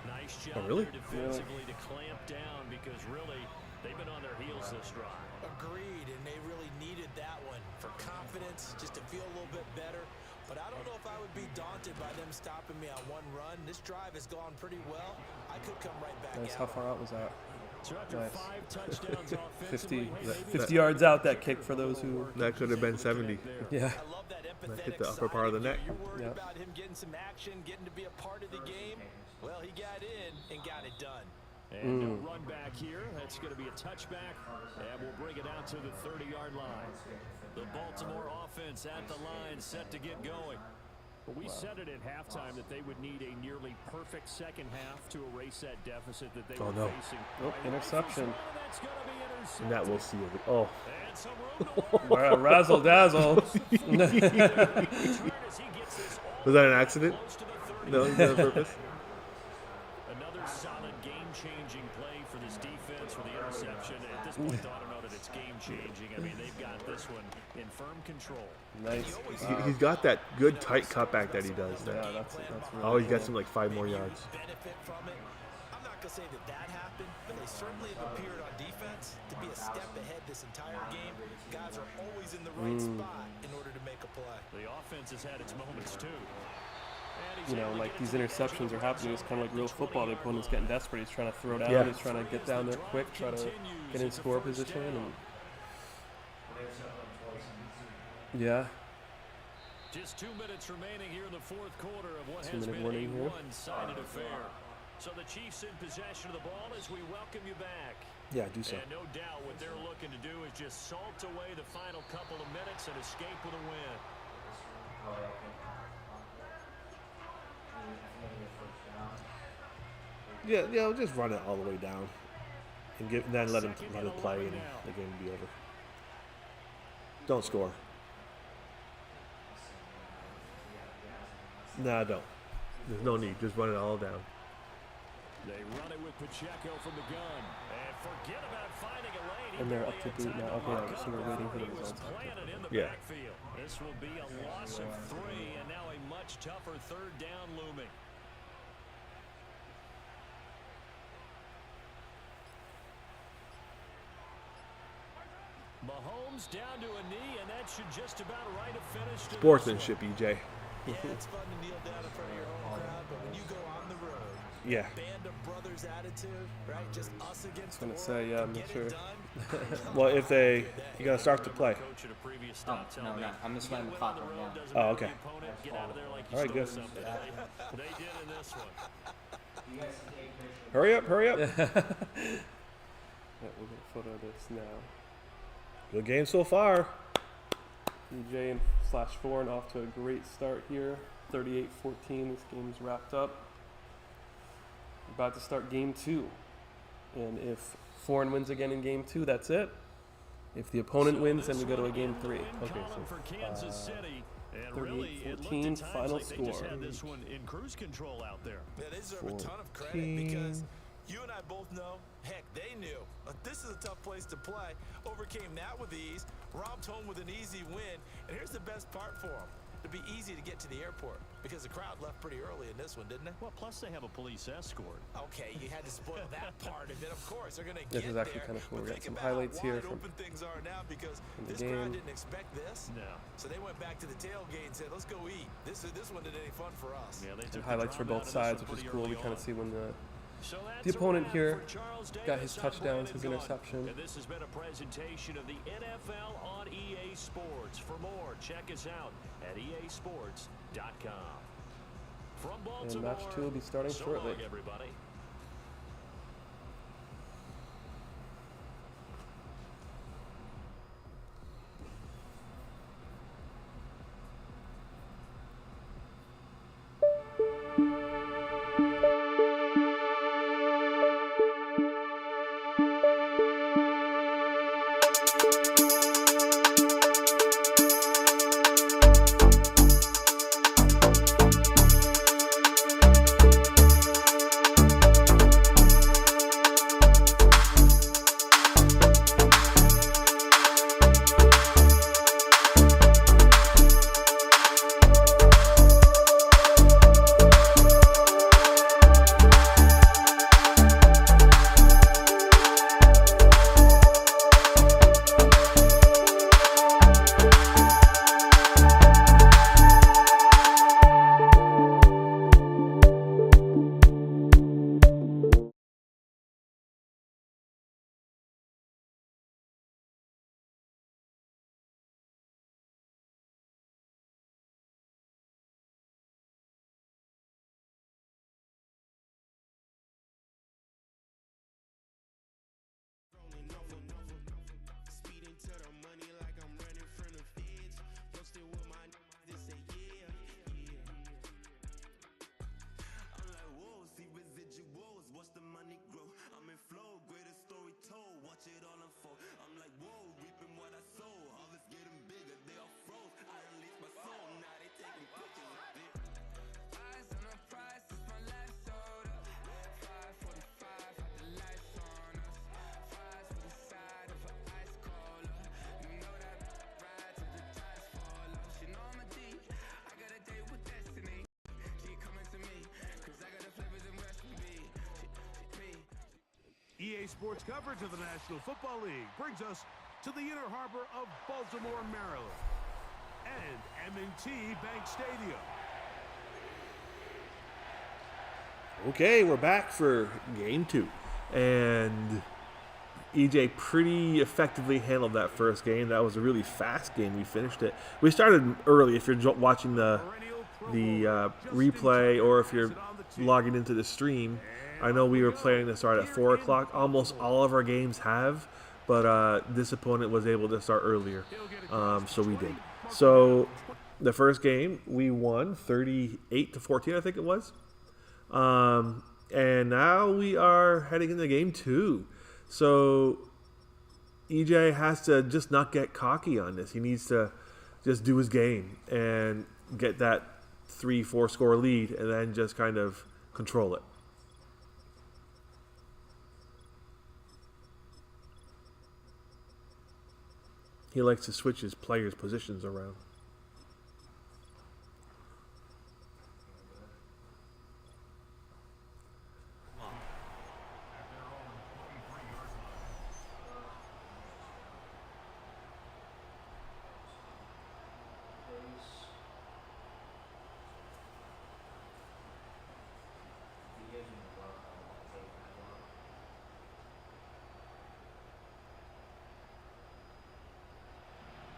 Nice job Oh, really? there defensively to clamp down because really they've been on their heels this drive. Agreed, and they really needed that one for confidence, just to feel a little bit better. But I don't know if I would be daunted by them stopping me on one run. This drive has gone pretty well. I could come right back Nice. at How them. far out was that? So after Nice. 5 touchdowns 50, offensively, 50 yards out, that kick for those who... That could have been 70. Yeah. I love that empathetic hit the upper part of the side. neck. You're worried Yep. about him getting some action, getting to be a part of the game. Well, he got in and got it done. And no run back here. That's going to be a touchback. And we'll bring it out to the 30-yard line. The Baltimore offense at the line, set to get going. Well, we said it at halftime that they would need a nearly perfect second half to erase that deficit that they Oh, were no. facing. Oh, interception. That's going to be intercepted. And that we'll see. Oh, And some room to work. Razzle dazzle. Return as he gets this all was that an accident? close to the 30. No, is that on purpose? Another solid game-changing play for this defense for the interception. At this point, I don't know that it's game-changing. I mean, they've got this one in firm control. Nice. He's got that good tight cutback that he does. Yeah, That, that's really oh, he cool. gets him like 5 more yards. Benefit from it. I'm not going to say that happened, but they certainly have appeared on defense to be a step ahead this entire game. Guys are always in the right spot in order to make a play. The offense has had its moments, too. You know, like these interceptions are happening. It's kind of like real football. The opponent's getting desperate. He's trying to throw down. Yeah. He's trying to get down there quick, try to get in score position. And yeah, Just 2 minutes remaining here in the fourth quarter of what has 2-minute been warning a here. one-sided affair. So the Chiefs in possession of the ball as we welcome you back. Yeah, do so. And no doubt what they're looking to do is just salt away the final couple of minutes and escape with a win. Yeah, we'll just run it all the way down, and then let him play, and the game will be over. Don't score. Nah, don't. There's no need. Just run it all down. They run it with Pacheco from the gun. And forget about finding a lane. and they're up to date now. Okay, so we're waiting for the results. Planted in the Yeah. backfield. This will be a loss of 3, and now a much tougher third down looming. Mahomes down to a knee, and that should just about right a finish. to this Sportsmanship, EJ. Yeah, it's fun to kneel down in front of your home crowd, but when you go on the road, Yeah. band of brothers attitude, right? Just us against the gonna world. say, yeah, I'm not Get it sure. done. Well, if they, you gotta start to play. Coach at a previous Oh, stop tell no, me, no. I'm just you letting the win clock on run road, down. doesn't Oh, matter okay. the opponent, get out of there like you All right, stole good. something. They did in this one. Hurry up, hurry up. Yeah, we'll get a photo of this now. Good game so far. EJ and /Foran off to a great start here. 38-14. This game's wrapped up. About to start game 2. And if Foran wins again in game 2, that's it. If the opponent wins, then we go to a game 3. Okay, for Kansas City. And really, it looked 38-14 at times final like they just score. had this one in cruise control out there. Yeah, they deserve a ton of credit because you and I both know, heck, they knew. This is a tough place to play. Overcame that with ease, romped home with an easy win, and here's the best part for them. to be easy to get to the airport because the crowd left pretty early in this one, didn't it? Well, plus they have a police escort. Okay, you had to spoil that part of it. Of course, they're going to This get is actually there, kind of cool. but We got think some about highlights how here wide from open things are now because the this crowd game. didn't expect this. No. So they went back to the tailgate and said, let's go eat. This one isn't any fun for us. Yeah, they And took the highlights for drama both out of this sides, one which is pretty cool. We early kind of on. see when So that's the opponent a wrap here for Charles got his Davis. I'm touchdowns, his Brandon Gaudin. interception. And this has been a presentation of the NFL on EA Sports. For more, check us out at easports.com. From Baltimore, And match 2 will be starting so shortly. long, everybody. EA Sports coverage of the National Football League brings us to the inner harbor of Baltimore, Maryland, and M&T Bank Stadium. Okay, we're back for game 2. And EJ pretty effectively handled that first game. That was a really fast game. We finished it. We started early if you're watching the replay or if you're logging into the stream. I know we were planning to start at 4 o'clock. Almost all of our games have, but this opponent was able to start earlier, so we did. So the first game, we won 38-14, I think it was. And now we are heading into game 2. So EJ has to just not get cocky on this. He needs to just do his game and get that 3-4 score lead and then just kind of control it. He likes to switch his players' positions around.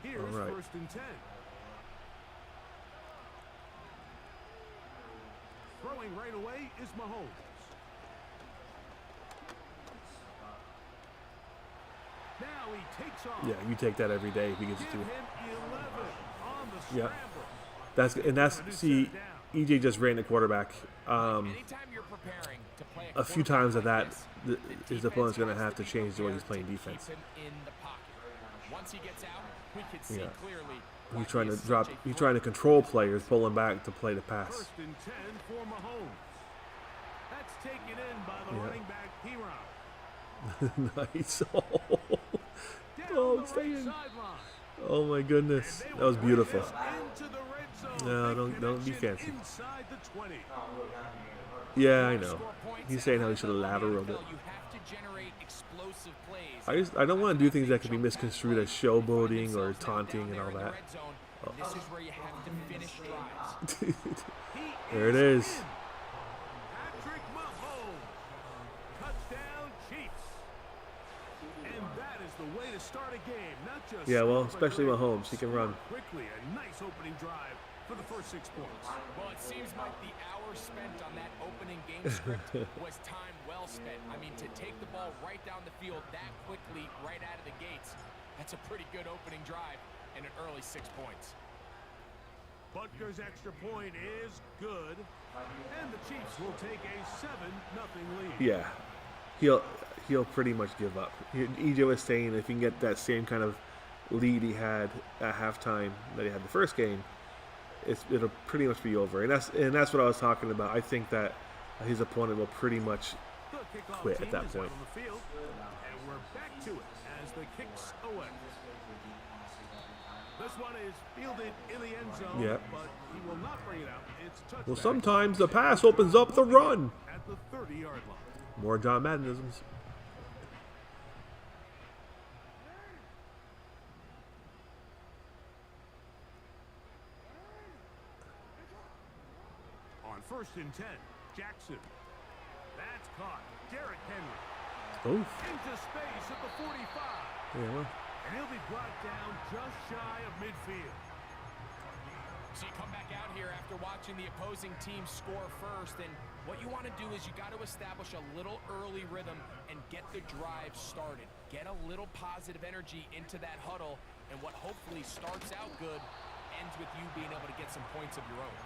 Here's All right. 1st and 10. Throwing right away is Mahomes. Now he takes off. Yeah, you take that every day because Give it's him too. 11 on the Yeah. scramble. That's see, EJ just ran the quarterback. A few times of that, his opponent's going to have to change the way he's playing defense. Yeah. He's trying to drop. He's trying to control players, pulling back to play the pass. 1st and 10 for Mahomes. That's taken in by the running back, Foran. Nice. Down Oh, the it's right staying. sideline. Oh my goodness, that was beautiful. Into the red zone. No, don't be fancy. Inside the 20. Yeah, I know. He's saying how he should have lateraled it. I don't want to do things that could be misconstrued as showboating or taunting and all that. Oh. This is where you have to finish drives. There it is. Patrick Mahomes. Touchdown, Chiefs. And that is the way to start a game. Not just Yeah, well, especially Mahomes. He can run. Quickly, a nice opening drive for the first 6 points. Well, it seems like the hour spent on that opening game script was time well spent. I mean, to take the ball right down the field that quickly, right out of the gates, that's a pretty good opening drive and an early 6 points. Butker's extra point is good, and the Chiefs will take a 7-0 lead. Yeah, he'll pretty much give up. EJ was saying if he can get that same kind of lead he had at halftime that he had the first game, it'll pretty much be over. And that's what I was talking about. I think that his opponent will pretty much quit at that point. On the field, and we're back to it as the kicks away. This one is fielded in the end zone, Yeah. but he will not bring it out. It's touchdown. Well, sometimes the pass opens up the run. At the 30-yard line. More John Maddenisms. On 1st and 10, Jackson. That's caught. Derrick Henry. Oh. Into space at the 45. Yeah, well. And he'll be brought down just shy of midfield. So you come back out here after watching the opposing team score first, and what you want to do is you got to establish a little early rhythm and get the drive started. Get a little positive energy into that huddle, and what hopefully starts out good ends with you being able to get some points of your own.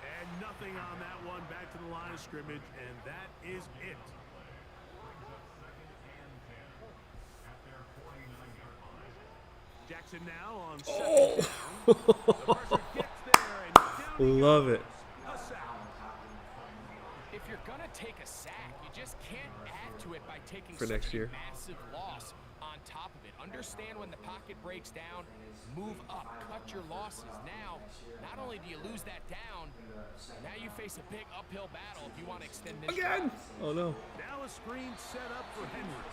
And nothing on that one, back to the line of scrimmage, and that is it. Jackson now on second down. The pressure gets there, and down he Love goes. it. A sack. If you're going to take a sack, you just can't add to it by taking For such next a year. massive loss on top of it. Understand when the pocket breaks down, move up, cut your losses. Now, not only do you lose that down, now you face a big uphill battle if you want to extend this. Again. Oh, no. Now a screen set up for Henry.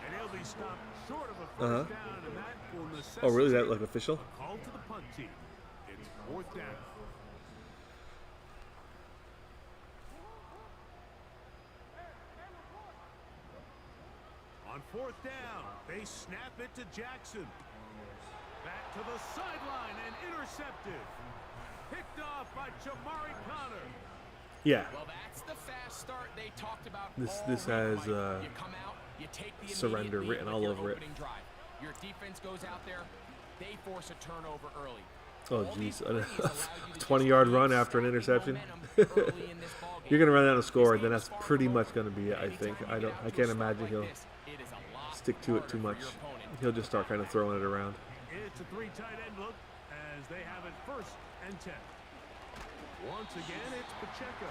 And he'll be stopped short of a first down, and that will necessitate Oh, really? That like official? a call to the punt team. It's 4th down. On 4th down, they snap it to Jackson. Back to the sideline and intercepted. Picked off by Jamari Connor. Yeah. Well, that's the fast start they talked about. This all has week, Mike. You come out, you take the surrender immediate written lead all with over your it. opening drive. Your defense goes out there, they force a turnover early. Oh, All jeez. these plays allow you to 20-yard just run keep after an stacking interception. momentum early in this ballgame. You're going to run out of score, This then game that's is far pretty from much over. going to be it, I think. Anytime you get out I to can't a start imagine like he'll this, it is a lot stick to it harder too for much. your opponent. He'll just start kind of throwing it around. It's a 3 tight end look as they have it 1st and 10. Once again, it's Pacheco.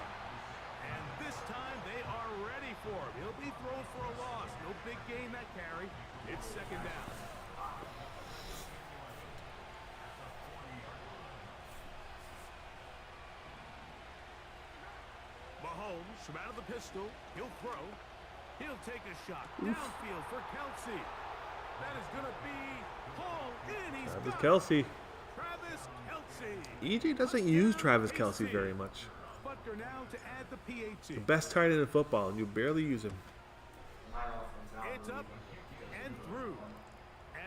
And this time they are ready for him. He'll be thrown for a loss. No big gain that carry. It's 2nd down. Mahomes from out of the pistol. He'll throw. He'll take a shot. Downfield for Kelsey. That is going to be hauled in. He's Travis got it. Kelce. Travis Kelce. EJ doesn't use Travis Kelce very much. Butker now to add the PAT. The best tight end in football, and you barely use him. It's up and through.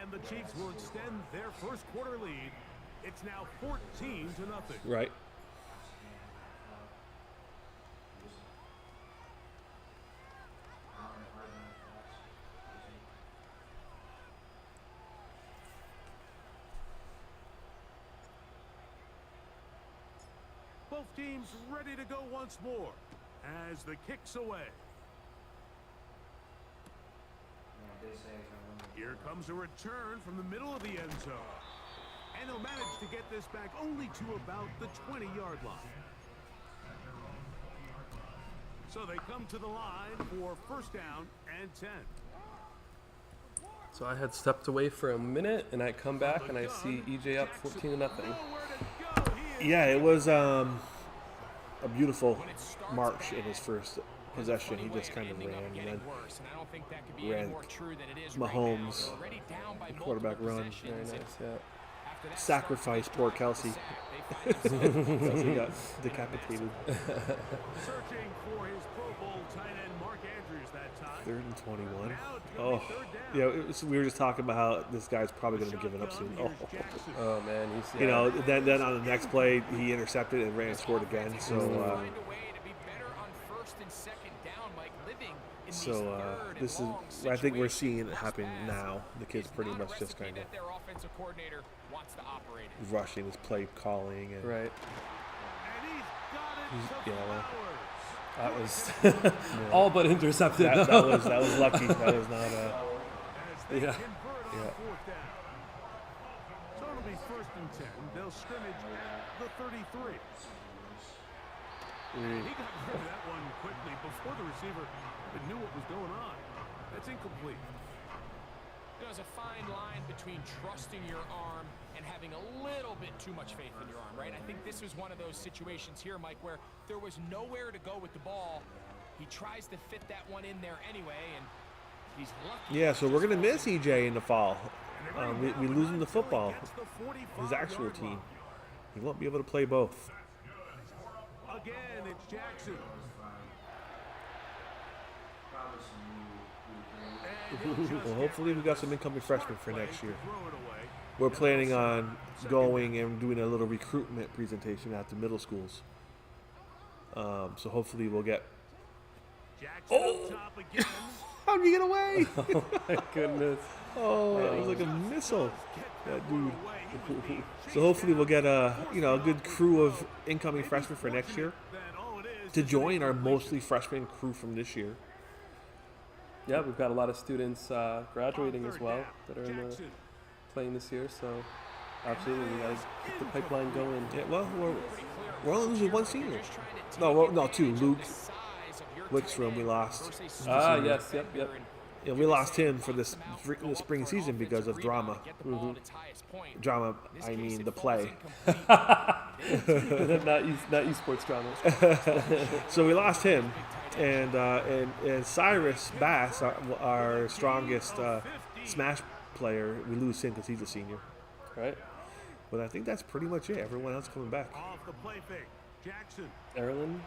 And the Chiefs will extend their first quarter lead. It's now 14-0. Right. Both teams ready to go once more as the kick's away. Here comes a return from the middle of the end zone. And he'll manage to get this back only to about the 20-yard line. So they come to the line for 1st down and 10. So I had stepped away for a minute, and I come back and I see EJ up 14-0. Yeah, it was a beautiful march in his first possession. He just kind of ran and then ran Mahomes, the quarterback run. Very nice, yeah. Sacrifice poor Kelsey. Kelsey got decapitated. Searching for his Pro Bowl tight end Mark Andrews that time. 3rd and 21. Oh, yeah. We were just talking about how this guy's probably going to be giving up soon. Oh man, he's You know, then on the next play he intercepted and ran and scored again. So this is, I think we're seeing it happen now. The kid's pretty much just kind of rushing his play calling and right. That was all but intercepted. That was lucky. That was not yeah. So it'll be 1st and 10. They'll scrimmage at the 33. He got rid of that one quickly before the receiver even knew what was going on. That's incomplete. There's a fine line between trusting your arm and having a little bit too much faith in your arm, right? I think this was one of those situations here, Mike, where there was nowhere to go with the ball. He tries to fit that one in there anyway, and he's lucky. Yeah, so we're going to miss EJ in the fall. We lose him to football, his actual team. He won't be able to play both. Again, it's Jackson. Well, hopefully we got some incoming freshmen for next year. We're planning on going and doing a little recruitment presentation at the middle schools. So hopefully we'll get... Oh! How'd you get away? Oh my goodness. Oh, it was like a missile. That dude. So hopefully we'll get a good crew of incoming freshmen for next year to join our mostly freshman crew from this year. Yeah, we've got a lot of students graduating as well that are playing this year. So absolutely, we got to keep the pipeline going. Yeah, well, we're only losing one senior. No, two. Luke Wickstrom, we lost. Yes, yep. Yeah, we lost him for this spring season because of drama. Mm-hmm. Drama, I mean the play. not esports drama. So we lost him, and Cyrus Bass, our strongest Smash player, we lose him because he's a senior. Right. But I think that's pretty much it. Everyone else coming back. Off the play fake, Jackson. Erlen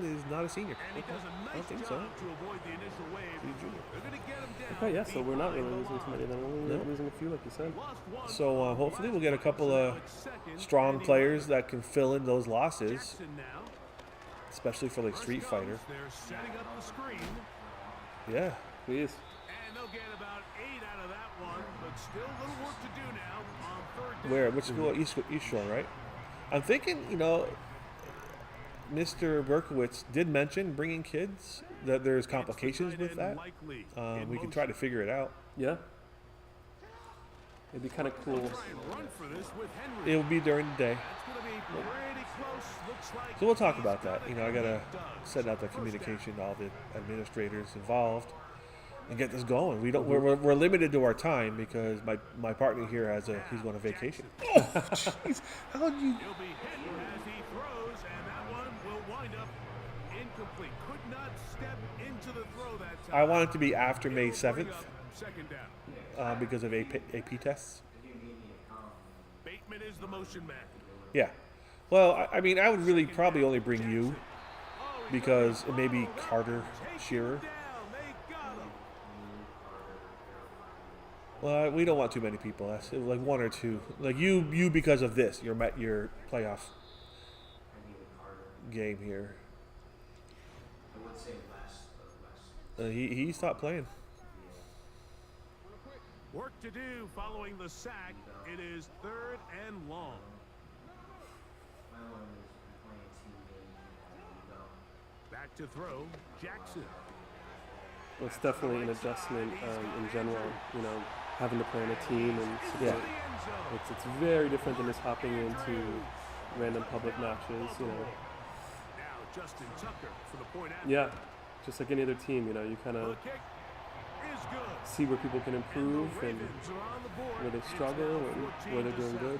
is not a senior. I don't think so. To avoid the initial wave. They're going to get him down. Okay, yeah, so we're not really losing too many then. We're only losing a few, like you said. So hopefully we'll get a couple of strong players that can fill in those losses, especially for like Street Fighter. They're setting up the screen. Yeah. Please. And they'll get about 8 out of that one, but still a little work to do now on 3rd down. Where? Which school? East Shore, right? I'm thinking, Mr. Berkowitz did mention bringing kids, that there's complications with that. We can try to figure it out. Yeah. It'd be kind of cool. It will be during the day. So we'll talk about that. I got to send out the communication to all the administrators involved and get this going. We're limited to our time because my partner here he's going on vacation. Oh, jeez. How did you... I want it to be after May 7th because of AP tests. Bateman is the motion man. Yeah. Well, I mean, I would really probably only bring you because it may be Carter Shearer. Well, we don't want too many people. That's like 1 or 2. Like you because of this, your playoff game here. He stopped playing. Work to do following the sack. It is 3rd and long. Back to throw, Jackson. Well, it's definitely an adjustment in general, having to play on a team and support. Yeah. It's very different than just hopping into random public matches, Now Justin Tucker for the point out. Yeah. Just like any other team, you kind of see where people can improve and where they struggle and where they're doing good.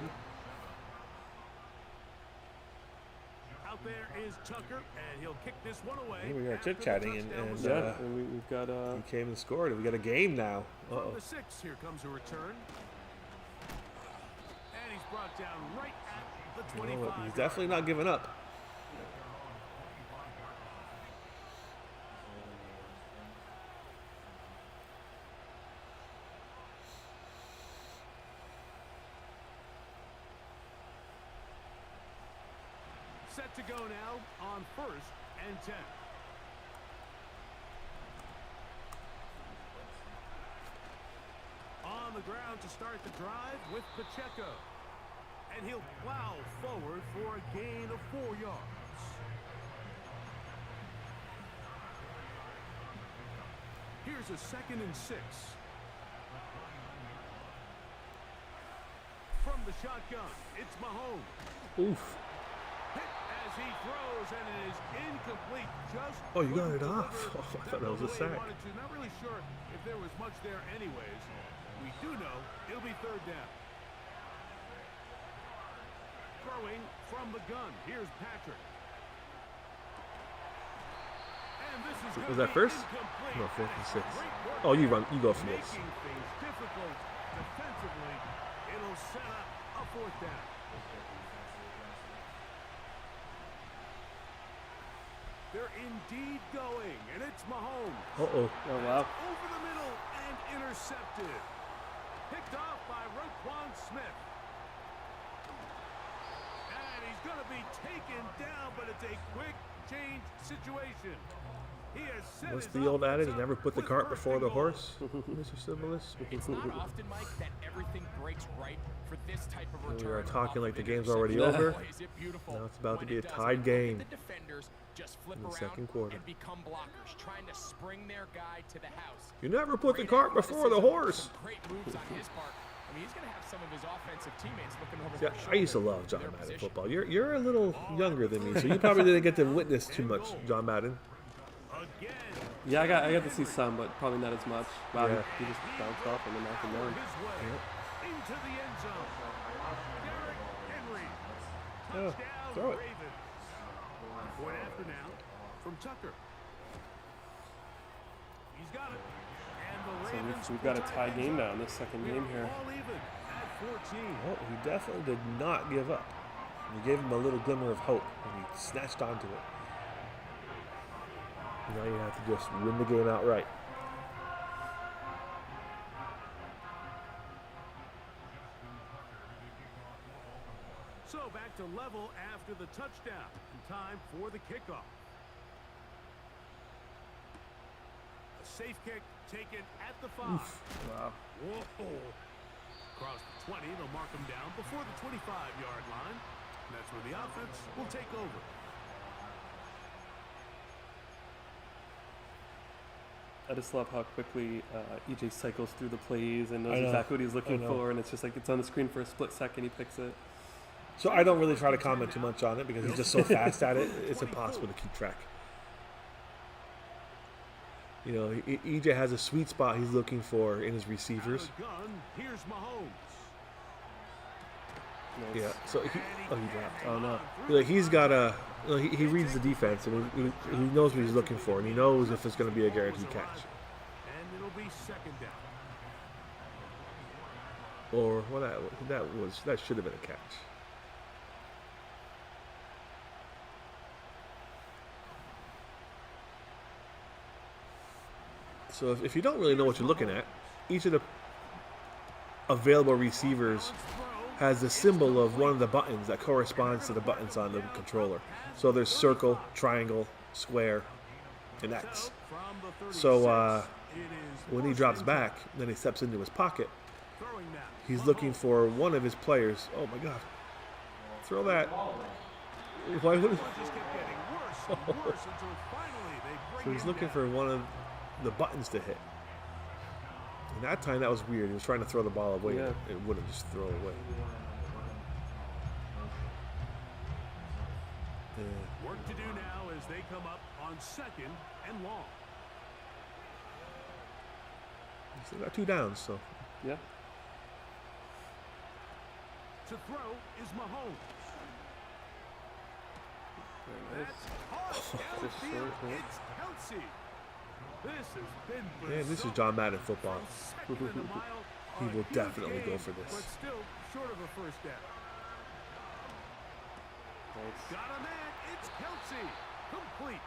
there is Tucker, and he'll kick this one away. Here we are after the chit-chatting, touchdown and was Yeah, scored. and we've got he came and scored. We got a game now. From the 6, here comes a return. And he's brought down right at the 25. He's definitely not giving up. Set to go now on 1st and 10. On the ground to start the drive with Pacheco. And he'll plow forward for a gain of 4 yards. Here's a 2nd and 6. From the shotgun, it's Mahomes. Oof. Hit as he throws, and it is incomplete. Just Oh, you got it couldn't off. deliver Oh, I thought that was a the way he sack. wanted to. Not really sure if there was much there anyways. We do know it'll be 3rd down. Throwing from the gun. Here's Patrick. And this is Was that first? incomplete. No, 5th and 6. Great work Oh, you run. You go for this. making things difficult defensively. It'll set up a 4th down. They're indeed going, and it's Mahomes. Uh-oh. Oh, wow. Over the middle and intercepted. Picked off by Roquan Smith. And he's going to be taken down, but it's a quick change situation. He has set What's his the old adage? offense Never up put the with cart 1st before and the goal. horse, Mr. Civilis. It's not often, Mike, that everything breaks right for this type of We return. are talking off like of the game's interception. already over. Boy, is it beautiful Now it's about to when be a it does. tied Look at game the defenders just flip in the around 2nd quarter. and become blockers, trying to spring their guy to the house. You never put the Great cart before the athleticism, horse. some great moves on his part. I mean, he's going to have some of his offensive teammates looking over See, their I used to shoulder love in John their Madden position. football. You're a little younger than me, so you probably didn't get to witness too much John Madden. Again. Yeah, I got to see some, but probably not as much. Wow, Yeah. he just bounced off and then knocked him down. His way into the end zone. Derrick Henry. Oh, Touchdown, throw it. Ravens. Point after now from Tucker. He's got it. And the So Ravens we've got a will tie things game up. now in this 2nd game here. All even at 14. Well, he definitely did not give up. You gave him a little glimmer of hope, and he snatched onto it. Now you have to just win the game outright. So back to level after the touchdown. And time for the kickoff. A safe kick taken at the 5. Wow. Whoa. Across the 20, they'll mark him down before the 25-yard line. And that's where the offense will take over. I just love how quickly EJ cycles through the plays and knows I know. exactly what he's looking I know. for, and it's just like it's on the screen for a split second, he picks it. So I don't really try to comment too much on it because he's just so fast at it. It's impossible to keep track. You know, EJ has a sweet spot he's looking for in his receivers. Out of the gun, here's Mahomes. Nice. Yeah. So he dropped. Oh no. Like he's got a. He reads the defense and he knows what he's looking for, and he knows if it's going to be a guaranteed catch. And it'll be 2nd down. Or well, that should have been a catch. So if you don't really know what you're looking at, each of the available receivers has the symbol of one of the buttons that corresponds to the buttons on the controller. So there's circle, triangle, square, and X. So when he drops back, then he steps into his pocket. He's looking for one of his players. Oh my God! Throw that. Why would? So he's looking for one of the buttons to hit. And that time, that was weird. He was trying to throw the ball away. Yeah. It wouldn't just throw it away. Work to do now as they come up on 2nd and long. Still got 2 downs, so. Yeah. To throw is Mahomes. That's caught downfield. It's Kelsey. This has been Man, this is John Madden football. He will definitely go for this. But still short of a first down. Got a man. It's Kelsey. Complete.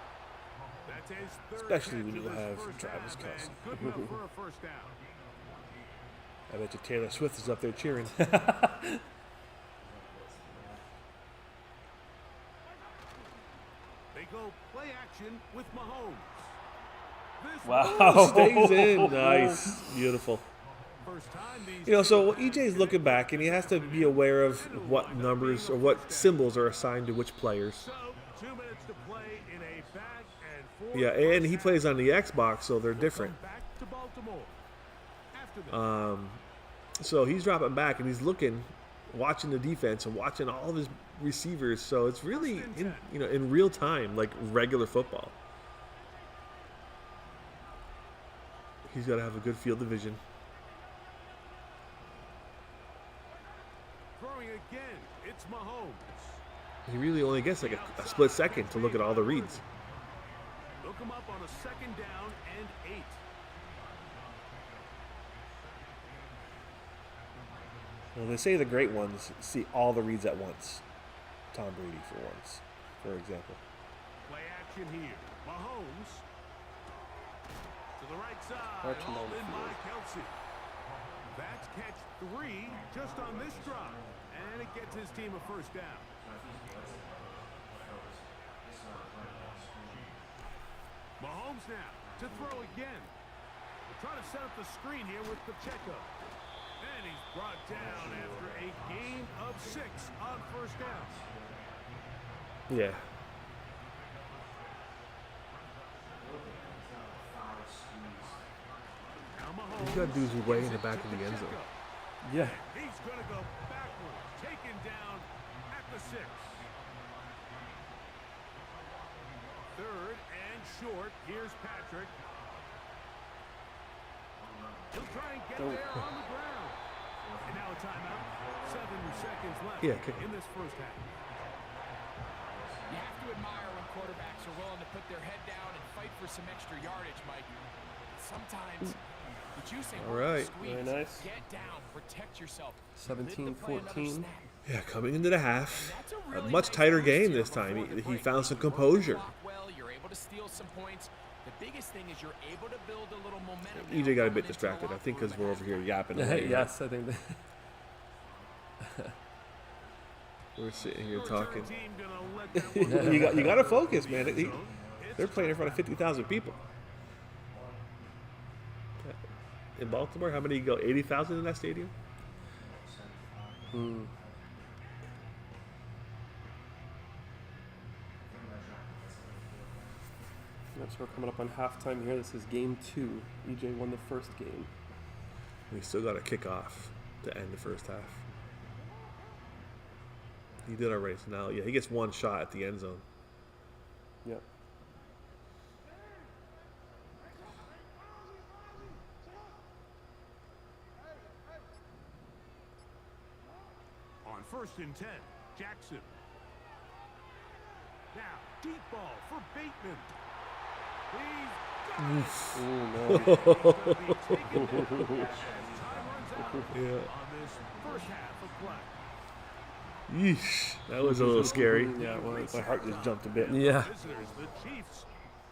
That's his third Especially when catch you of his have first Travis half, Kelce. and good enough for a first down. I bet you Taylor Swift is up there cheering. They go play action with Mahomes. This Wow. Stays in. Nice. Beautiful. first time these You know, so EJ's looking back, and he has to be aware of what numbers or what symbols are assigned to which players. So 2 minutes to play in a back and forth. Yeah, and he plays on the Xbox, so they're different. Back to Baltimore. After this. So he's dropping back, and he's looking, watching the defense and watching all of his receivers. So it's really, in real time, like regular football. He's got to have a good field of vision. Throwing again, it's Mahomes. He really only gets like a split second to look at all the reads. Look him up on a second down and 8. Well, they say the great ones see all the reads at once. Tom Brady, for example. Play action here. Mahomes to the right side. Archie All on the in by field. Kelsey. That's catch 3 just on this drive. And it gets his team a first down. Mahomes now to throw again. We're trying to set up the screen here with Pacheco. And he's brought down after a gain of 6 on first down. Yeah. Now Mahomes. He's got dudes way in the back of the end zone. Yeah. He's going to go backwards, taken down at the 6. Third and short. Here's Patrick. He'll try and get there on the ground. And now a timeout. 7 seconds left in this first half. You have to admire when quarterbacks are willing to put their head down and fight for some extra yardage, Mike. Sometimes you say, All right. squeeze, Very nice. get down, protect yourself. 17-14. Yeah, coming into the half, a much tighter game this time. He found some composure. Well, you're able to steal some points. The biggest thing is you're able to build a little momentum. EJ got a bit distracted, I think, because we're over here yapping. away. Yes, I think that. We're sitting here talking. Team gonna let that one You got to focus, man. They're playing in front of 50,000 people. In Baltimore, how many go? 80,000 in that stadium? Next, we're coming up on halftime here. This is game 2. EJ won the first game. We still got to kick off to end the first half. He did already, so now, he gets one shot at the end zone. Yep. On 1st and 10, Jackson. Now, deep ball for Bateman. He's got it. Oh, no. He's gonna be taken down as time runs out on this first half of play. Yeesh, that was a little scary. Yeah, it was. My heart just jumped a bit. Yeah. Visitors, the Chiefs,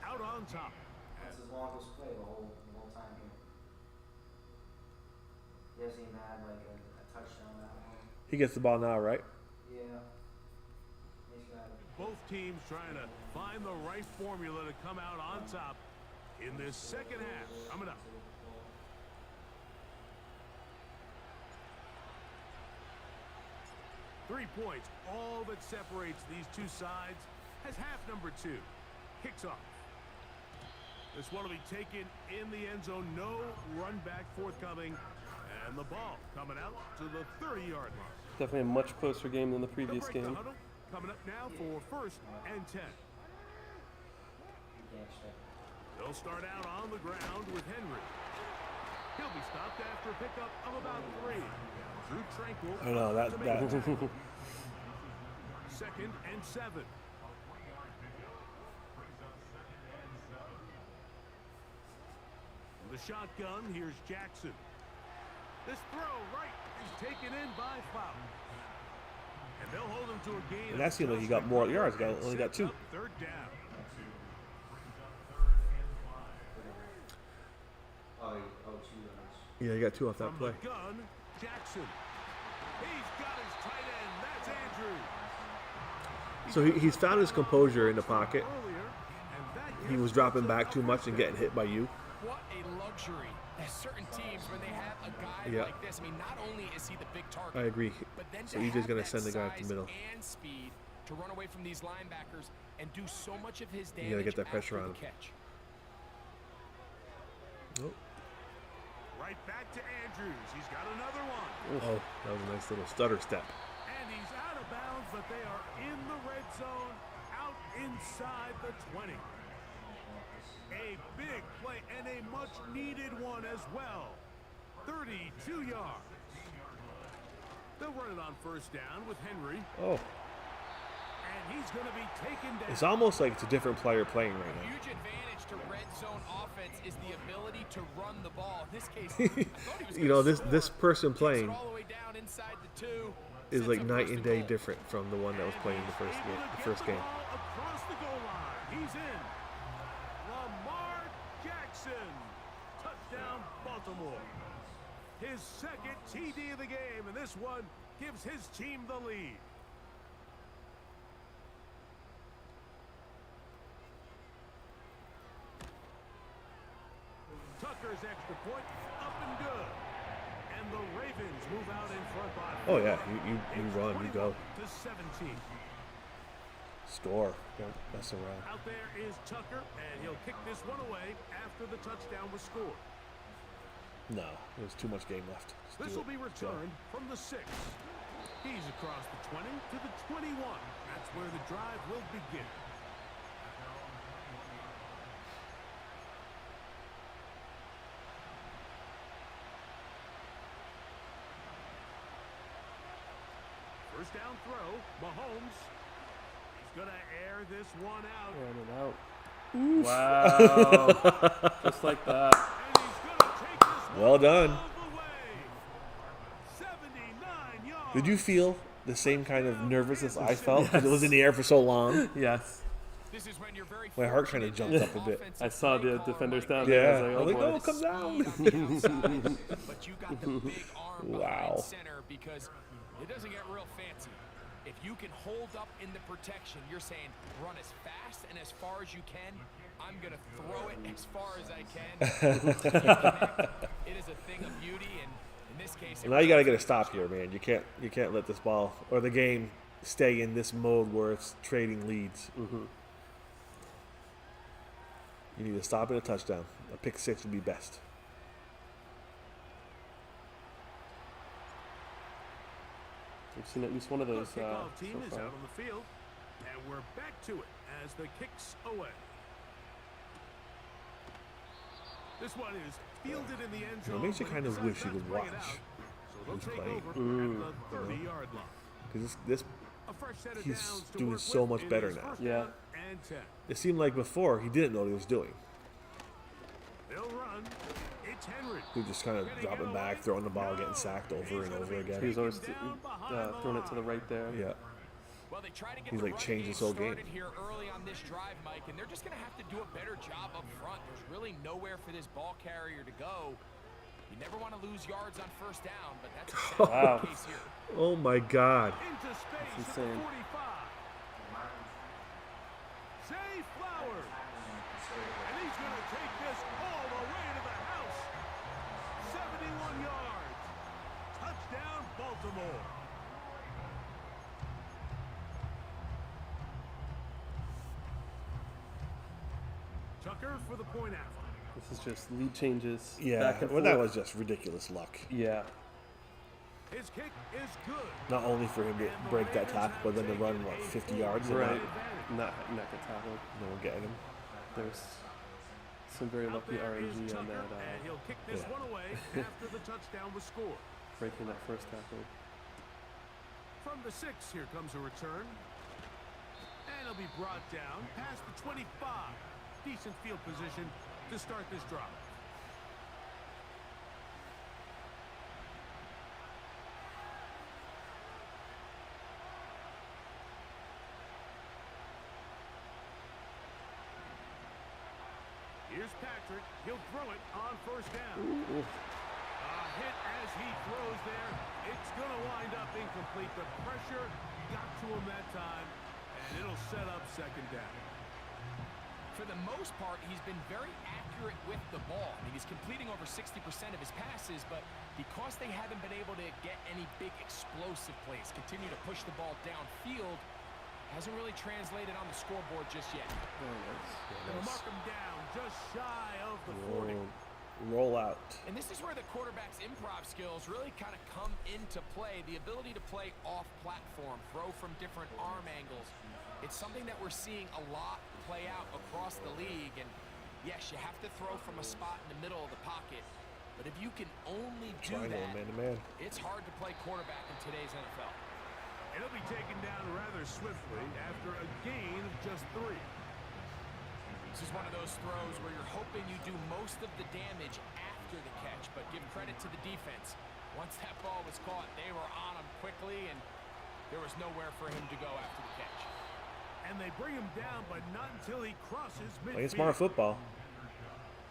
out on top. That's his longest play the whole time here. He hasn't even had like a touchdown that long. He gets the ball now, right? Yeah. He's got it. Both teams trying to find the right formula to come out on top in this second half. Coming up. Three points, all that separates these two sides, as half number 2 kicks off. This one will be taken in the end zone, no run back forthcoming, and the ball coming out to the 30-yard line. Definitely a much closer game than the previous They'll break the game. huddle. Coming up now for 1st and 10. They'll start out on the ground with Henry. He'll be stopped after a pickup of about 3. Drew Tranquil. I know that. 2nd and 7. the shotgun, here's Jackson. This throw right is taken in by Foran. And they'll hold him to a gain. And that seemed like he got more yards. Only got 2. Third down. Oh, 2 yards. Yeah, he got 2 off that From play. the gun, Jackson. He's got his tight end. That's Andrews. So he's found his composure in the pocket. Earlier, and that He was dropping back too much and getting hit by you. What a luxury. There's certain teams when they have a guy Yeah. like this. I mean, not only is he the big target, I agree. but then So to EJ's have going to that send the guy up the size middle. and speed to run away from these linebackers and do so much of his damage. You gotta get that pressure after on the him. catch. Oh, right back to Andrews. He's got another one. oh, that was a nice little stutter step. And he's out of bounds, but they are in the red zone, out inside the 20. A big play and a much-needed one as well. 32 yards. They'll run it on first down with Henry. Oh, And he's going to be taken down. it's almost like it's a different player playing right now. Huge advantage to red zone offense is the ability to run the ball. In this case, I thought he was You know, gonna this score. person Gets it playing all the way down inside the 2. is Sets like up night first and day goal. different from the one that was playing the first Able to game. The get first the game. ball across the goal line. He's in. Lamar Jackson. Touchdown, Baltimore. His second TD of the game, and this one gives his team the lead. Tucker's extra point up and good. And the Ravens move out in front by Oh 4. yeah, you run, you go. To 17. Score. Don't mess around. Out there is Tucker, and he'll kick this one away after the touchdown was scored. No, there's too much game left. Just do This will it. be returned from the 6. He's across the 20 to the 21. That's where the drive will begin. First down throw, Mahomes. He's going to air this one out. Ran it out. Wow. Just like that. And he's going to take this Well done. all the way. 79 yards. Did you feel the same kind of nervousness I felt because it was in the air for so long? Yes. This is when you're very My heart kind of jumped up a bit. I saw the defenders down Yeah, there. I was like, oh, "Oh, come down!" But you got the big arm Wow. behind center because it doesn't get real fancy. If you can hold up in the protection, you're saying run as fast and as far as you can. I'm going to throw it as far as I can. It is a thing of beauty, and in this case, Now you got to get a stop here, man. You can't let this ball or the game stay in this mode where it's trading leads. Mm-hmm. You need to stop at a touchdown. A pick 6 would be best. We've seen at least one of those The kickoff team so is far. out on the field, and we're back to it as the kick's away. This one is fielded in the end It zone. makes you but kind of decides wish you not to could bring it watch out. So they'll who's take playing. over at the 30-yard line. Because this A fresh set of he's downs to doing work so with much in better his now. first Yeah. down and 10. it seemed like before he didn't know what he was doing. They'll run. It's Henry. He was just kind of dropping back, throwing the ball, getting sacked over and over again. He's always throwing it to the right there. Yeah. Well, they try to get He's the like running changed game his whole game. started here early on this drive, Mike, and they're just going to have to do a better job up front. There's really nowhere for this ball carrier to go. You never want to lose yards on first down, but that's exactly Wow. the case here. Oh my God. Into space That's at the insane. 45. Zay Flowers. And he's going to take this all the way to the house. 71 yards. Touchdown, Baltimore. Tucker for the point after. This is just lead changes. Yeah. Back and Well, that forth. was just ridiculous luck. Yeah. His kick is good. Not only for him to break that tackle, but then to run, what, 50 yards? and Right. not- Not get tackled. No one getting him. There's some very Out lucky there is RNG on Tucker, that, and he'll kick this yeah. one away after the touchdown was scored. breaking that first tackle. From the 6, here comes a return. And he'll be brought down past the 25. Decent field position to start this drive. Here's Patrick. He'll throw it on first down. Ooh. A hit as he throws there. It's going to wind up incomplete. The pressure got to him that time, and it'll set up second down. For the most part, he's been very accurate with the ball. I mean, he's completing over 60% of his passes, but because they haven't been able to get any big explosive plays, continue to push the ball downfield, hasn't really translated on the scoreboard just yet. They'll mark him down just shy of the 40. Roll out. And this is where the quarterback's improv skills really kind of come into play. The ability to play off platform, throw from different arm angles. It's something that we're seeing a lot play out across the league. And yes, you have to throw from a spot in the middle of the pocket. But if you can only do that, man-to-man. it's hard to play quarterback in today's NFL. And he'll be taken down rather swiftly after a gain of just 3. This is one of those throws where you're hoping you do most of the damage after the catch, but give credit to the defense. Once that ball was caught, they were on him quickly, and there was nowhere for him to go after the catch. And they bring him down, but not until he crosses midfield. Playing smart football.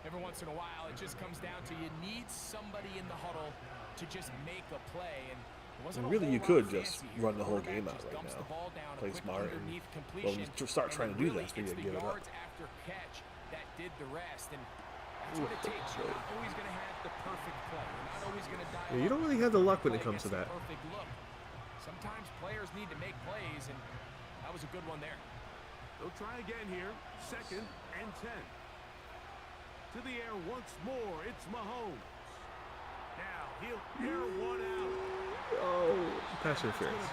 Every once in a while, it just comes down to you need somebody in the huddle to just make a play, and And really, you could just run the whole game out right now. Play smart and start trying to do that so you give it up. After catch that did the rest, and that's what it takes. You're not always going to have the perfect play. You're not always going to dial. Yeah, you don't really have the luck when it comes to that. Perfect look. Sometimes players need to make plays, and that was a good one there. They'll try again here. 2nd and 10. To the air once more. It's Mahomes. Now he'll air one out. Oh, pass interference.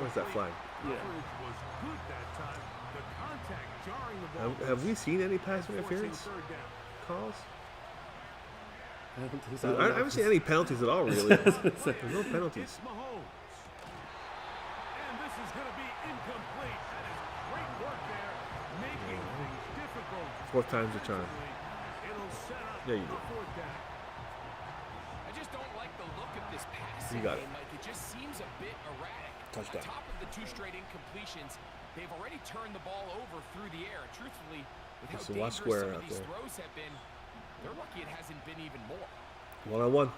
Where's that flag? Yeah. Was good that time. The contact jarring the ball. Have we seen any pass interference calls? I haven't seen any penalties at all, really. There's no penalties. It's Mahomes. And this is going to be incomplete. That is great work there, making things difficult. 4th time's the charm. It'll set up There you go. 4th down. I just don't like the look of this passing You got it. game. Like, it just seems a bit erratic. Touchdown. On top of the 2 straight incompletions, they've already turned the ball over through the air. Truthfully, with how It's a lot dangerous square some of out these there. throws have been, they're lucky it hasn't been even more. 1-on-1.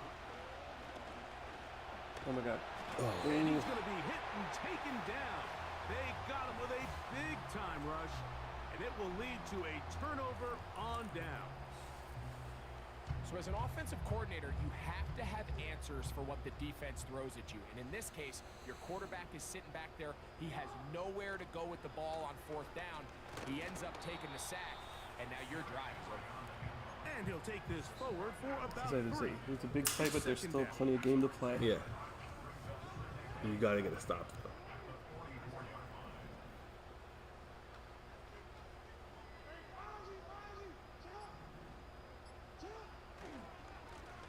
Oh my God. And he's going to be hit and taken down. They got him with a big-time rush, and it will lead to a turnover on downs. So as an offensive coordinator, you have to have answers for what the defense throws at you. And in this case, your quarterback is sitting back there. He has nowhere to go with the ball on 4th down. He ends up taking the sack, and now you're driving. And he'll take this forward for about 3. It's a big play, but there's still plenty of game to play. Yeah. You got to get a stop, though.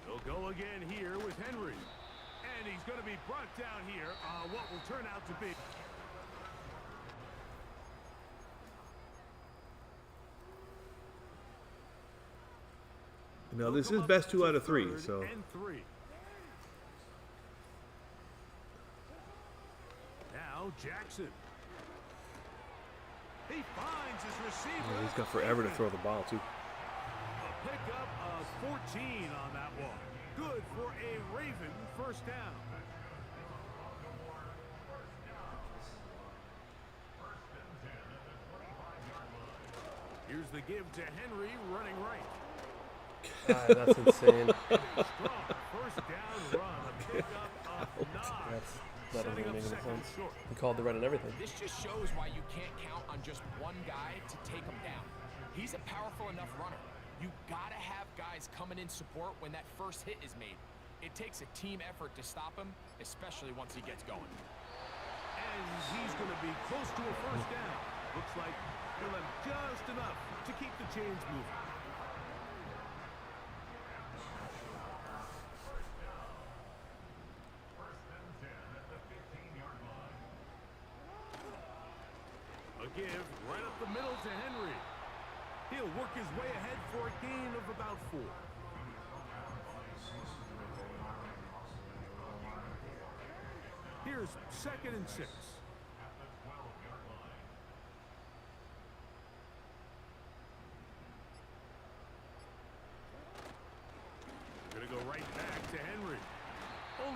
They'll go again here with Henry. And he's going to be brought down here on what will turn out to be. Now, this is best 2 out of 3, so. And 3. Now Jackson. He finds his receiver. He's got forever to throw the ball, too. A pickup of 14 on that one. Good for a Raven 1st down. Here's the give to Henry running right. God, that's insane. Strong 1st down run. A pickup of 9. That doesn't make any sense. He called the run and everything. This just shows why you can't count on just one guy to take him down. He's a powerful enough runner. You gotta have guys coming in support when that first hit is made. It takes a team effort to stop him, especially once he gets going. And he's going to be close to a 1st down. Looks like he'll have just enough to keep the chains moving. A give right up the middle to Henry. He'll work his way ahead for a gain of about 4. Here's 2nd and 6.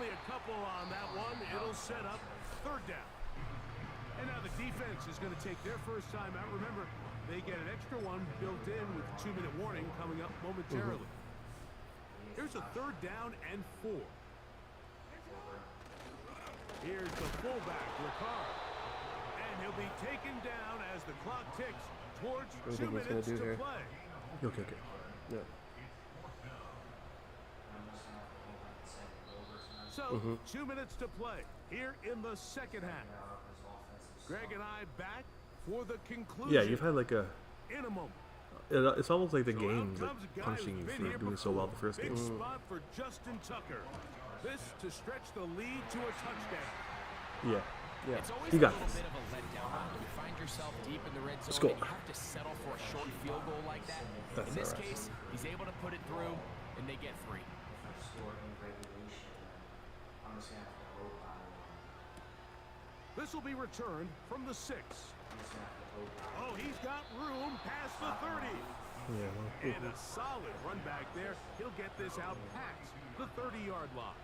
Only a couple on that one. It'll set up third down. And now the defense is going to take their first time out. Remember, they get an extra one built in with 2-minute warning coming up momentarily. Here's a third down and 4. Here's the fullback, Ricard. And he'll be taken down as the clock ticks towards 2 minutes to play. Okay. Yeah. So, 2 minutes to play here in the second half. Greg and I back for the conclusion. Yeah, you've had like a... In a moment. It's almost like the game's like punishing you for doing so well the first game. Big spot for Justin Tucker. This to stretch the lead to a touchdown. Yeah. It's always You a got little this. bit of a letdown when you find yourself deep in the red zone Score. and you have to settle for a short field goal like that. That's in this all right. case, he's able to put it through, and they get 3. This will be returned from the 6. Oh, he's got room past the 30. Yeah. And a solid run back there. He'll get this out past the 30-yard line.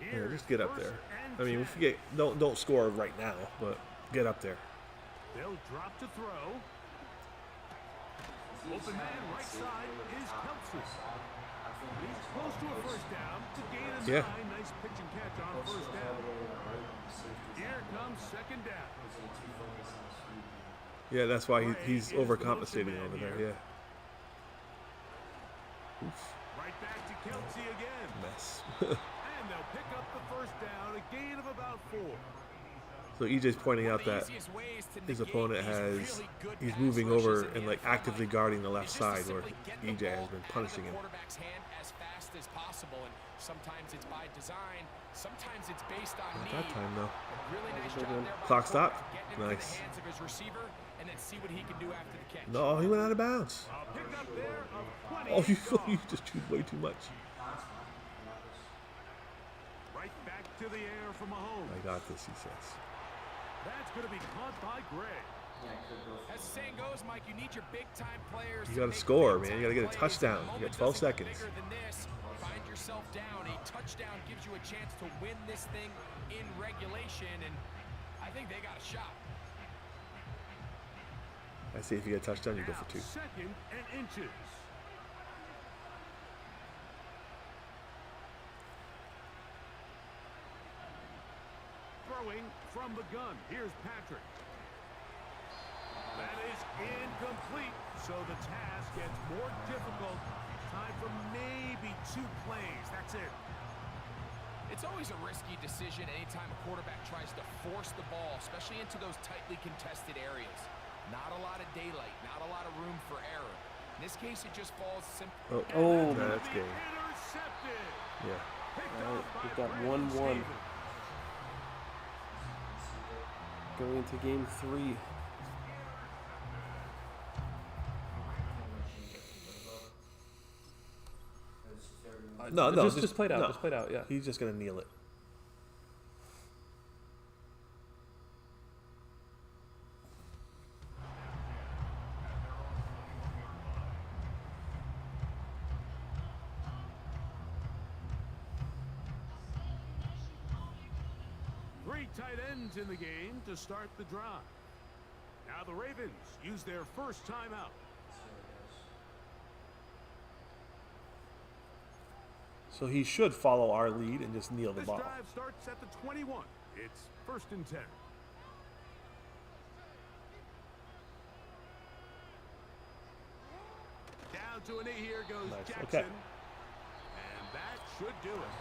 Yeah, just get up there. I mean, if you get don't score right now, but get up there. They'll drop to throw. Open man right side is Kelsey. He's close to a first down to gain a 9. Nice pitch and catch on first down. Here comes second down. Yeah, that's why he's overcompensating over there. Yeah. Oof. Right back to Kelsey again. Mess. And they'll pick up the first down, a gain of about 4. So EJ's pointing out that his opponent he's moving over and like actively guarding the left side where EJ has been punishing him. As fast as possible, and sometimes it's by design, sometimes it's based on Not need. that time though. Really nice job there by Clock the stop. quarterback, getting into Nice. the hands of his receiver and then see what he can do after the catch. No, he went out of bounds. Oh, you just chewed way too much. Right back to the air from Mahomes. I got this, he says. That's going to be caught by Gray. As the saying goes, Mike, you need your big-time players. You got to score, man. You got to get a touchdown. You got 12 seconds. Bigger than this, find yourself down. A touchdown gives you a chance to win this thing in regulation, and I think they got a shot. I see if you get a touchdown, you go for 2. Second and inches. Throwing from the gun. Here's Patrick. That is incomplete. So the task gets more difficult. Time for maybe 2 plays. That's it. It's always a risky decision anytime a quarterback tries to force the ball, especially into those tightly contested areas. Not a lot of daylight, not a lot of room for error. In this case, it just falls simply. Oh, that's game. Intercepted. Yeah. All right, we've got 1-1. Going into game 3. No, just played out. No. Just played out. Yeah. He's just gonna kneel it. Three tight ends in the game to start the drive. Now the Ravens use their first timeout. So he should follow our lead and just kneel the This ball. drive starts at the 21. It's first and 10. Down to an knee, here goes Nice. Jackson. Okay. And that should do it.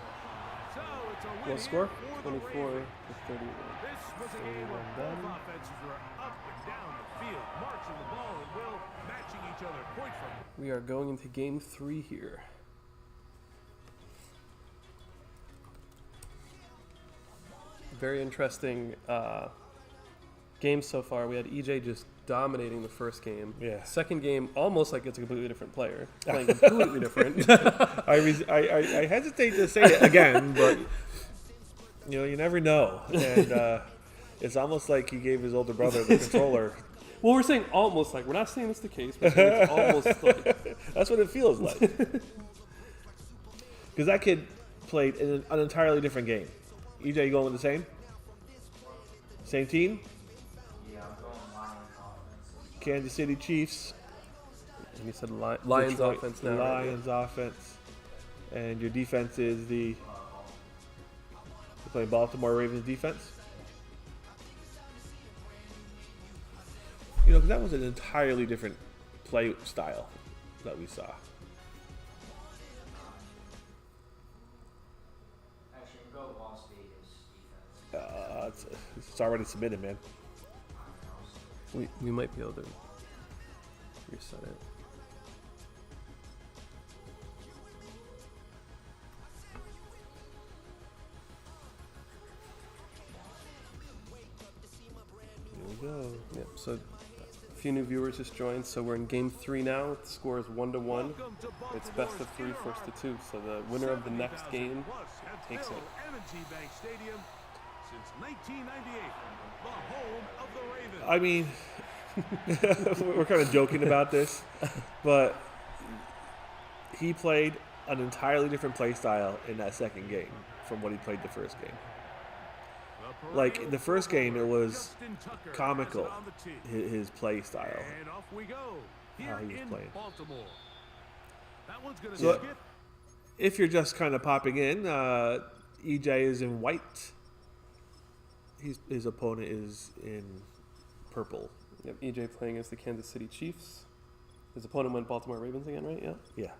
So it's a win What score? here for the 24 Ravens. to 31. This was a game where 31 both done. offenses were up and down the field, marching the ball and will matching each other point for point. We are going into game 3 here. Very interesting game so far. We had EJ just dominating the first game. Yeah. Second game, almost like it's a completely different player. Playing completely different. I hesitate to say it again, but you know, you never know. And it's almost like he gave his older brother the controller Well, we're saying almost like. We're not saying it's the case. We're saying it's almost like. That's what it feels like. Because that kid played in an entirely different game. EJ, you going with the same? Same team? Yeah, I'm going Lions offense. Kansas City Chiefs. And you said Lions Detroit offense now. Lions offense. And your defense is the... You're playing Baltimore Ravens defense? You know, because that was an entirely different play style that we saw. Actually, go Las Vegas defense. It's already submitted, man. We might be able to reset it. Here we go. Yep, so a few new viewers just joined. So we're in game 3 now. The score is 1-1. It's best of 3, first to 2. So the winner of the next game takes it. M&T Bank Stadium since 1998, the home of the Ravens. I mean, we're kind of joking about this, but he played an entirely different play style in that second game from what he played the first game. Like, in the first game, it was comical, his play style, And off we go. how he was in playing. Baltimore. That one's going to So, skip. if you're just kind of popping in, EJ is in white. His opponent is in purple. Yep, EJ playing as the Kansas City Chiefs. His opponent went Baltimore Ravens again, right? Yeah. Yeah.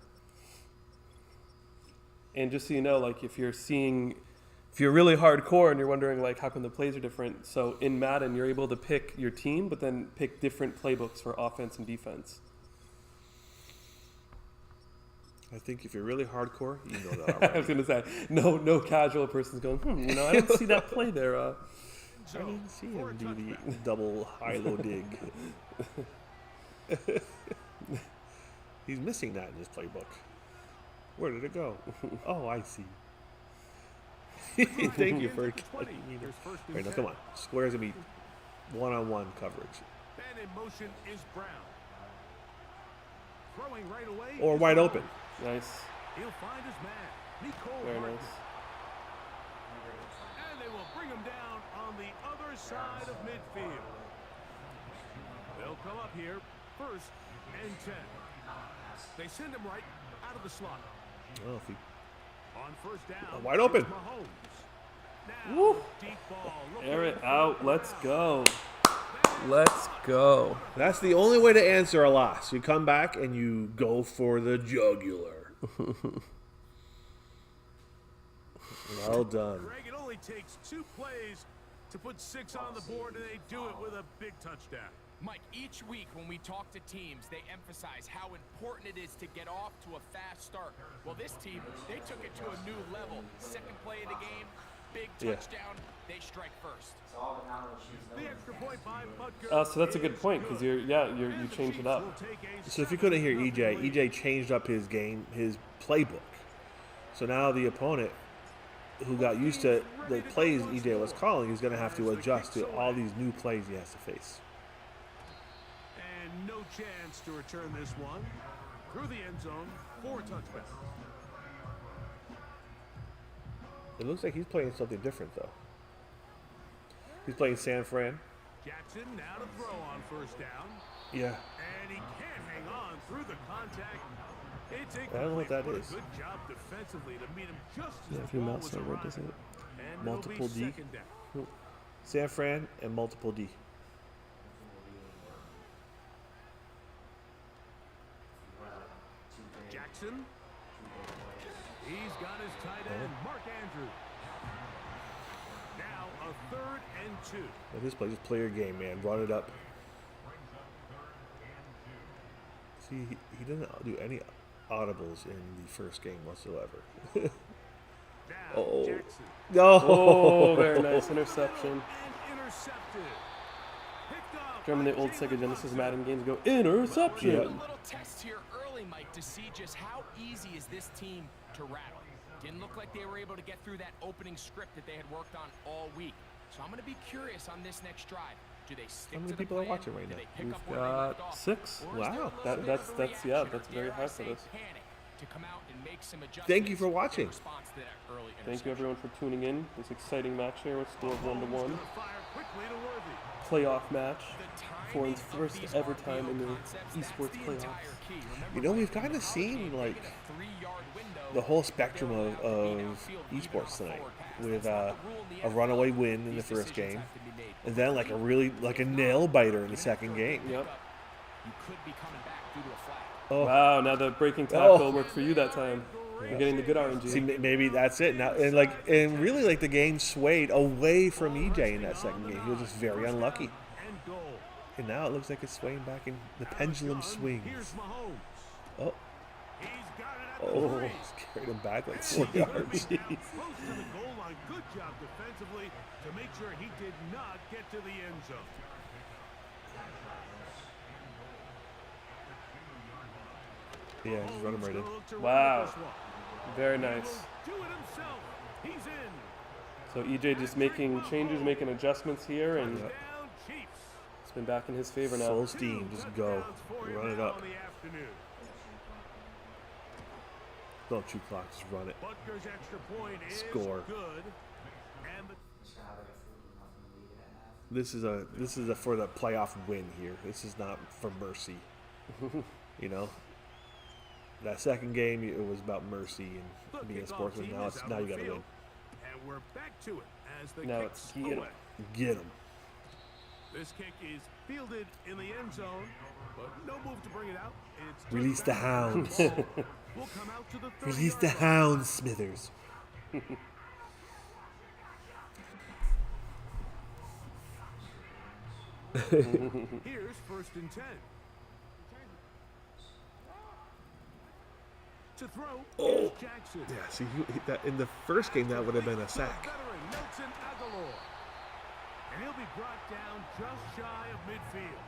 And just so you know, like if you're really hardcore and you're wondering like how come the plays are different, so in Madden you're able to pick your team, but then pick different playbooks for offense and defense. I think if you're really hardcore, you know that already. I was gonna say no casual person's going, I don't see that play there. I didn't see him do the double high-low dig. He's missing that in his playbook. Where did it go? Oh, I see. Thank you for getting me there. All right, now come on. Square's going to be one-on-one coverage. And in motion is Brown. Throwing right away. Or wide open. Nice. He'll find his man. Nicole Very Hartman. nice. And they will bring him down on the other side of midfield. They'll come up here, 1st and 10. They send him right out of the slot. Well, if he On 1st down, wide open. Mahomes. Now, Woo. deep ball. Air it out. Let's go. Let's go. That's the only way to answer a loss. You come back and you go for the jugular. Well done. Greg, it only takes 2 plays to put 6 on the board, and they do it with a big touchdown. Mike, each week when we talk to teams, they emphasize how important it is to get off to a fast start. Well, this team, they took it to a new level. Second play of the game, big touchdown, they strike first. The extra point by Butker. So that's a good point because you changed it up. So if you couldn't hear EJ changed up his game, his playbook. So now the opponent, who got used to the plays EJ was calling, is going to have to adjust to all these new plays he has to face. And no chance to return this one. Through the end zone, 4 touchdowns. It looks like he's playing something different, though. He's playing San Fran. Jackson now to throw on 1st down. Yeah. And he can't hang on through the contact. It's I don't know what that is. Good job defensively to meet him just as Yeah, if the you ball mouse was over, does it? arriving. And Multiple it'll be D. 2nd down. San Fran and multiple D. Jackson. He's got his tight end, Mark Andrews. Now a 3rd and 2. Well, this play, just play your game, man. Run it up. See, he didn't do any audibles in the first game whatsoever. Now Oh. Jackson. No. Oh, very nice interception. And intercepted. Picked up Remember the by old Jacob Sega Genesis Wilson. Madden games go interception. Yeah. A little test here early, Mike, to see just how easy is this team to rattle. Didn't look like they were able to get through that opening script that they had worked on all week. So I'm going to be curious on this next drive. Do they stick How many to the people are plan? watching right Do now? they pick We've up where they left got off? 6. Or is there a Wow. little bit of a That's reaction, that's or very dare I high for say this. panic, to come out and make some Thank you for adjustments watching. in response to that early Thank you interception? everyone for tuning in. This exciting match here with score of 1-1. Gonna fire quickly to Worthy. Playoff match. The Foran's timing of first these ever RPO time in the concepts, that's esports the playoffs. entire key. Remember, You know, we've in kind the of college seen game, they like get a 3-yard window. the whole spectrum They're of allowed to be downfield even on esports a tonight, forward pass. with That's not the rule in the a NFL. runaway win in the These first decisions game, have to be made and then like a really like a nail biter in the second game. Yep. You could be coming back due to a flag. Oh, Wow, now the breaking tackle Oh. worked for you that time. You're getting the good RNG. see, maybe that's it now. And really, like the game swayed away from EJ in that second game. He was just very unlucky. And goal. And now it looks like it's swaying back, and the pendulum Here's swings. Mahomes. Oh, He's got it at the oh, 3. he's carried him back like 4 yards. Close to the goal line. Good job defensively to make sure he did not get to the end zone. Yeah, just run him right in. Gonna look to run Wow. with this one. Very He nice. will do it himself. He's in. So EJ just making changes, making adjustments here, and Down Chiefs. it's been back in his favor now. Full steam, just go, Touchdowns for you run it now up. in the afternoon. Don't you clock, just run it. Butker's extra point is Score. good. And the Just gonna have like a 40-0 lead at half. This is a for the playoff win here. This is not for mercy. You know, that second game it was about mercy and being a sportsman. Now it's now you got to win. And we're back to it as the Now kick's it's get 'em. away. Get him. This kick is fielded in the end zone, but no move to bring it out. It's Release the hounds. will come out to the 30-yard Release the line. hounds, Smithers. Here's 1st and 10. To throw is Jackson. Yeah, see, that in the first game that would have been a sack. Veteran Nelson Aguilar. And he'll be brought down just shy of midfield.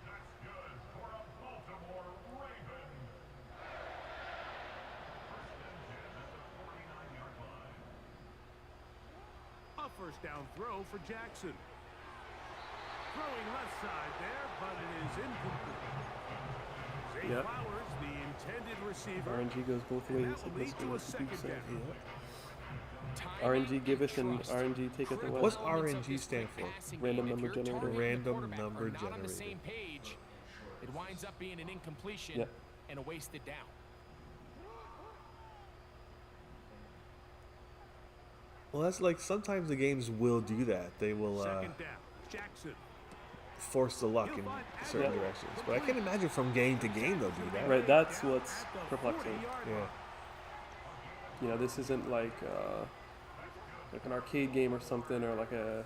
That's good for a Baltimore Raven. First and 10 at the 49-yard line. A 1st down throw for Jackson. Throwing left side there, but it is incomplete. Zay Yep. Flowers, the intended receiver. RNG goes both And ways. that will lead to a second down. RNG giveth and RNG taketh away. What's RNG stand for? Random number generator. Random number not on the generator. same page, it winds up being an incompletion Yep. and a wasted down. Well, that's like sometimes the games will do that. They will Second down. Jackson. force the luck in certain Yep. directions. But I can imagine from game to game they'll do that. Right, that's what's perplexing. Yeah. You know, this isn't like an arcade game or something, or like a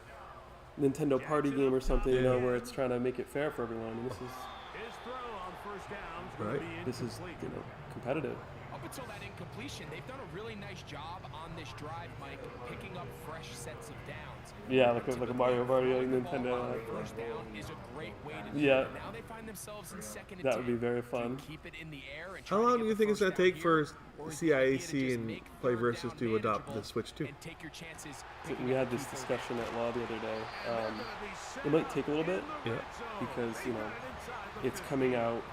Nintendo party game or something, you know, where it's trying to make it fair for everyone. And this is His throw on 1st down is going Right. to be this is incomplete. you know competitive. Up until that incompletion, they've done a really nice job on this drive, Mike, picking up fresh sets of downs. Yeah, like a Mario Party, like Nintendo. First down is a great way to do Yeah. it. Now they find themselves in 2nd and That would 10. be very fun. Keep it in the air and How try to long get do you the think it's first going to down take for here, or is the idea to CIAC just and make Play 3rd Versus down to adopt the manageable Switch too? and take your chances So picking we up had this key first discussion downs. at Law the other day. They're gonna be set It might up take a little bit in the Yeah. red zone. because you know They've got it inside the it's 50. coming out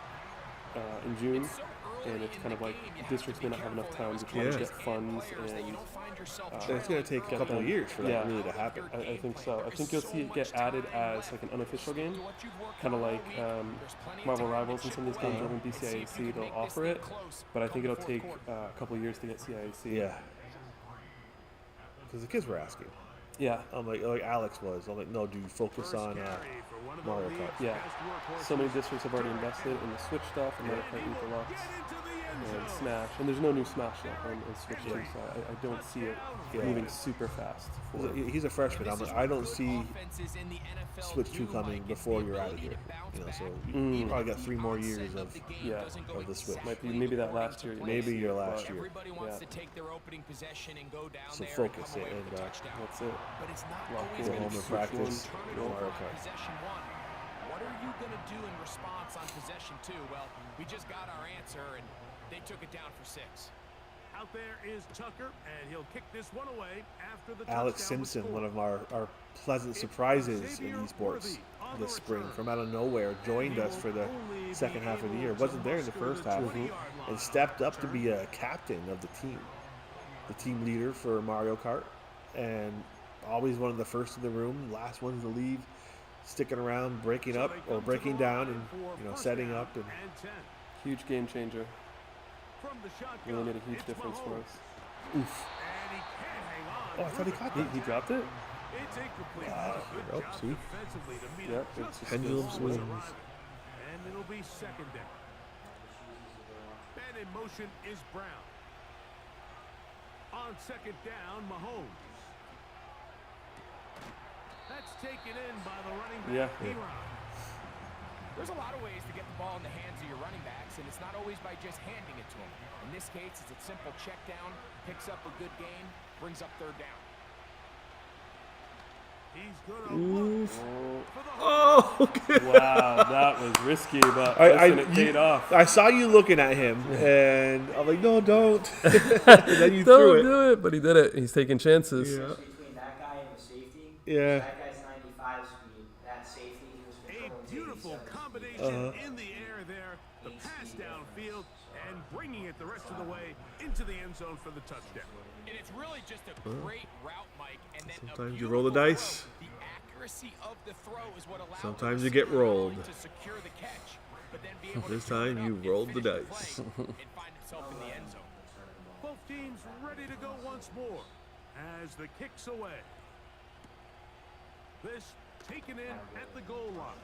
in June, So early and it's in kind the of like game, you have districts to may be not have enough careful time to that try to Yeah. get funds players that you and don't find yourself It's going to take a couple of years for that Yeah. really to happen. I think so. I think you'll see it get added as like an unofficial game, kind of like Marvel Rivals and some of these games over in BCIAC. They'll offer it, but I think it'll take a couple of years to get CIAC. Yeah. Because the kids were asking. Yeah. I'm like Alex was. I'm like, no, dude, focus on Carry for one of the Mario league's Kart. Yeah. best workhorses. So many districts have already invested in the Switch stuff and Mario Kart 8 Deluxe Get into the end and zone. Smash. And there's no new Smash yet on Switch 2, so I don't see it moving super fast. For He's a freshman. I'm like, I don't see Switch 2 coming before you're out of here. You know, so you probably got 3 more years of the Switch. Might be maybe that last year. Maybe your last but year. Everybody wants Yeah. to take their opening possession and go down So there focus and come it away with and a touchdown. That's it. But it's not Lock always in. going Home to and be practice. turn it Mario over on Kart. possession 1. What are you going to do in response on possession 2? Well, we just got our answer and they took it down for 6. Out there is Tucker, and he'll kick this one away after the Alex touchdown was Simpson, scored. one of our pleasant surprises in esports this spring, from out of nowhere, joined us for the second half of the year. Wasn't there in the first half, and stepped up to be a captain of the team leader for Mario Kart, and always one of the first in the room, last ones to leave, sticking around, breaking up or breaking down, and setting up. And huge game changer. Really made a huge difference for us. Oof. Oh, I thought he caught that. He dropped it? It's incomplete. Oh, see? Yep, it's just Pendulum goes- swings. And it'll be second down. And in motion is Brown. On second down, Mahomes. That's taken in by the running back, Foran. There's a lot of ways to get the ball in the hands of your running backs, and it's not always by just handing it to them. In this case, it's a simple check down, picks up a good gain, brings up third down. He's gonna look for the Okay. Wow, that was risky, but listen, it paid off. I saw you looking at him, and I'm like, no, don't. And then you threw Don't it. do it, but he did it. He's taking chances. Yeah. Between that guy and the safety, Yeah. that guy's 95 speed. That safety, he was controlling A beautiful 87 speed. combination in the air there. The pass downfield and bringing it the rest of the way into the end zone for the touchdown. And it's really just a great route, Mike. And then Sometimes you roll the dice. The accuracy of the throw is what allows Sometimes you get rolled. to secure the catch, but then be able This to turn time it you up and rolled the finish dice. play and find himself in the end zone. Both teams ready to go once more as the kick's away. This taken in at the goal line.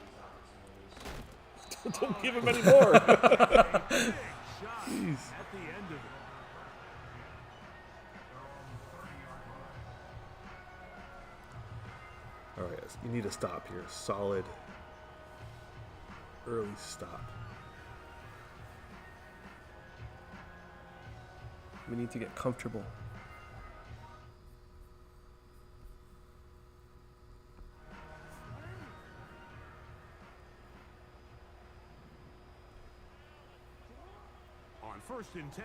Don't give him any more. A big shot at the end of it. All right, you need a stop here. Solid early stop. We need to get comfortable. On first and 10.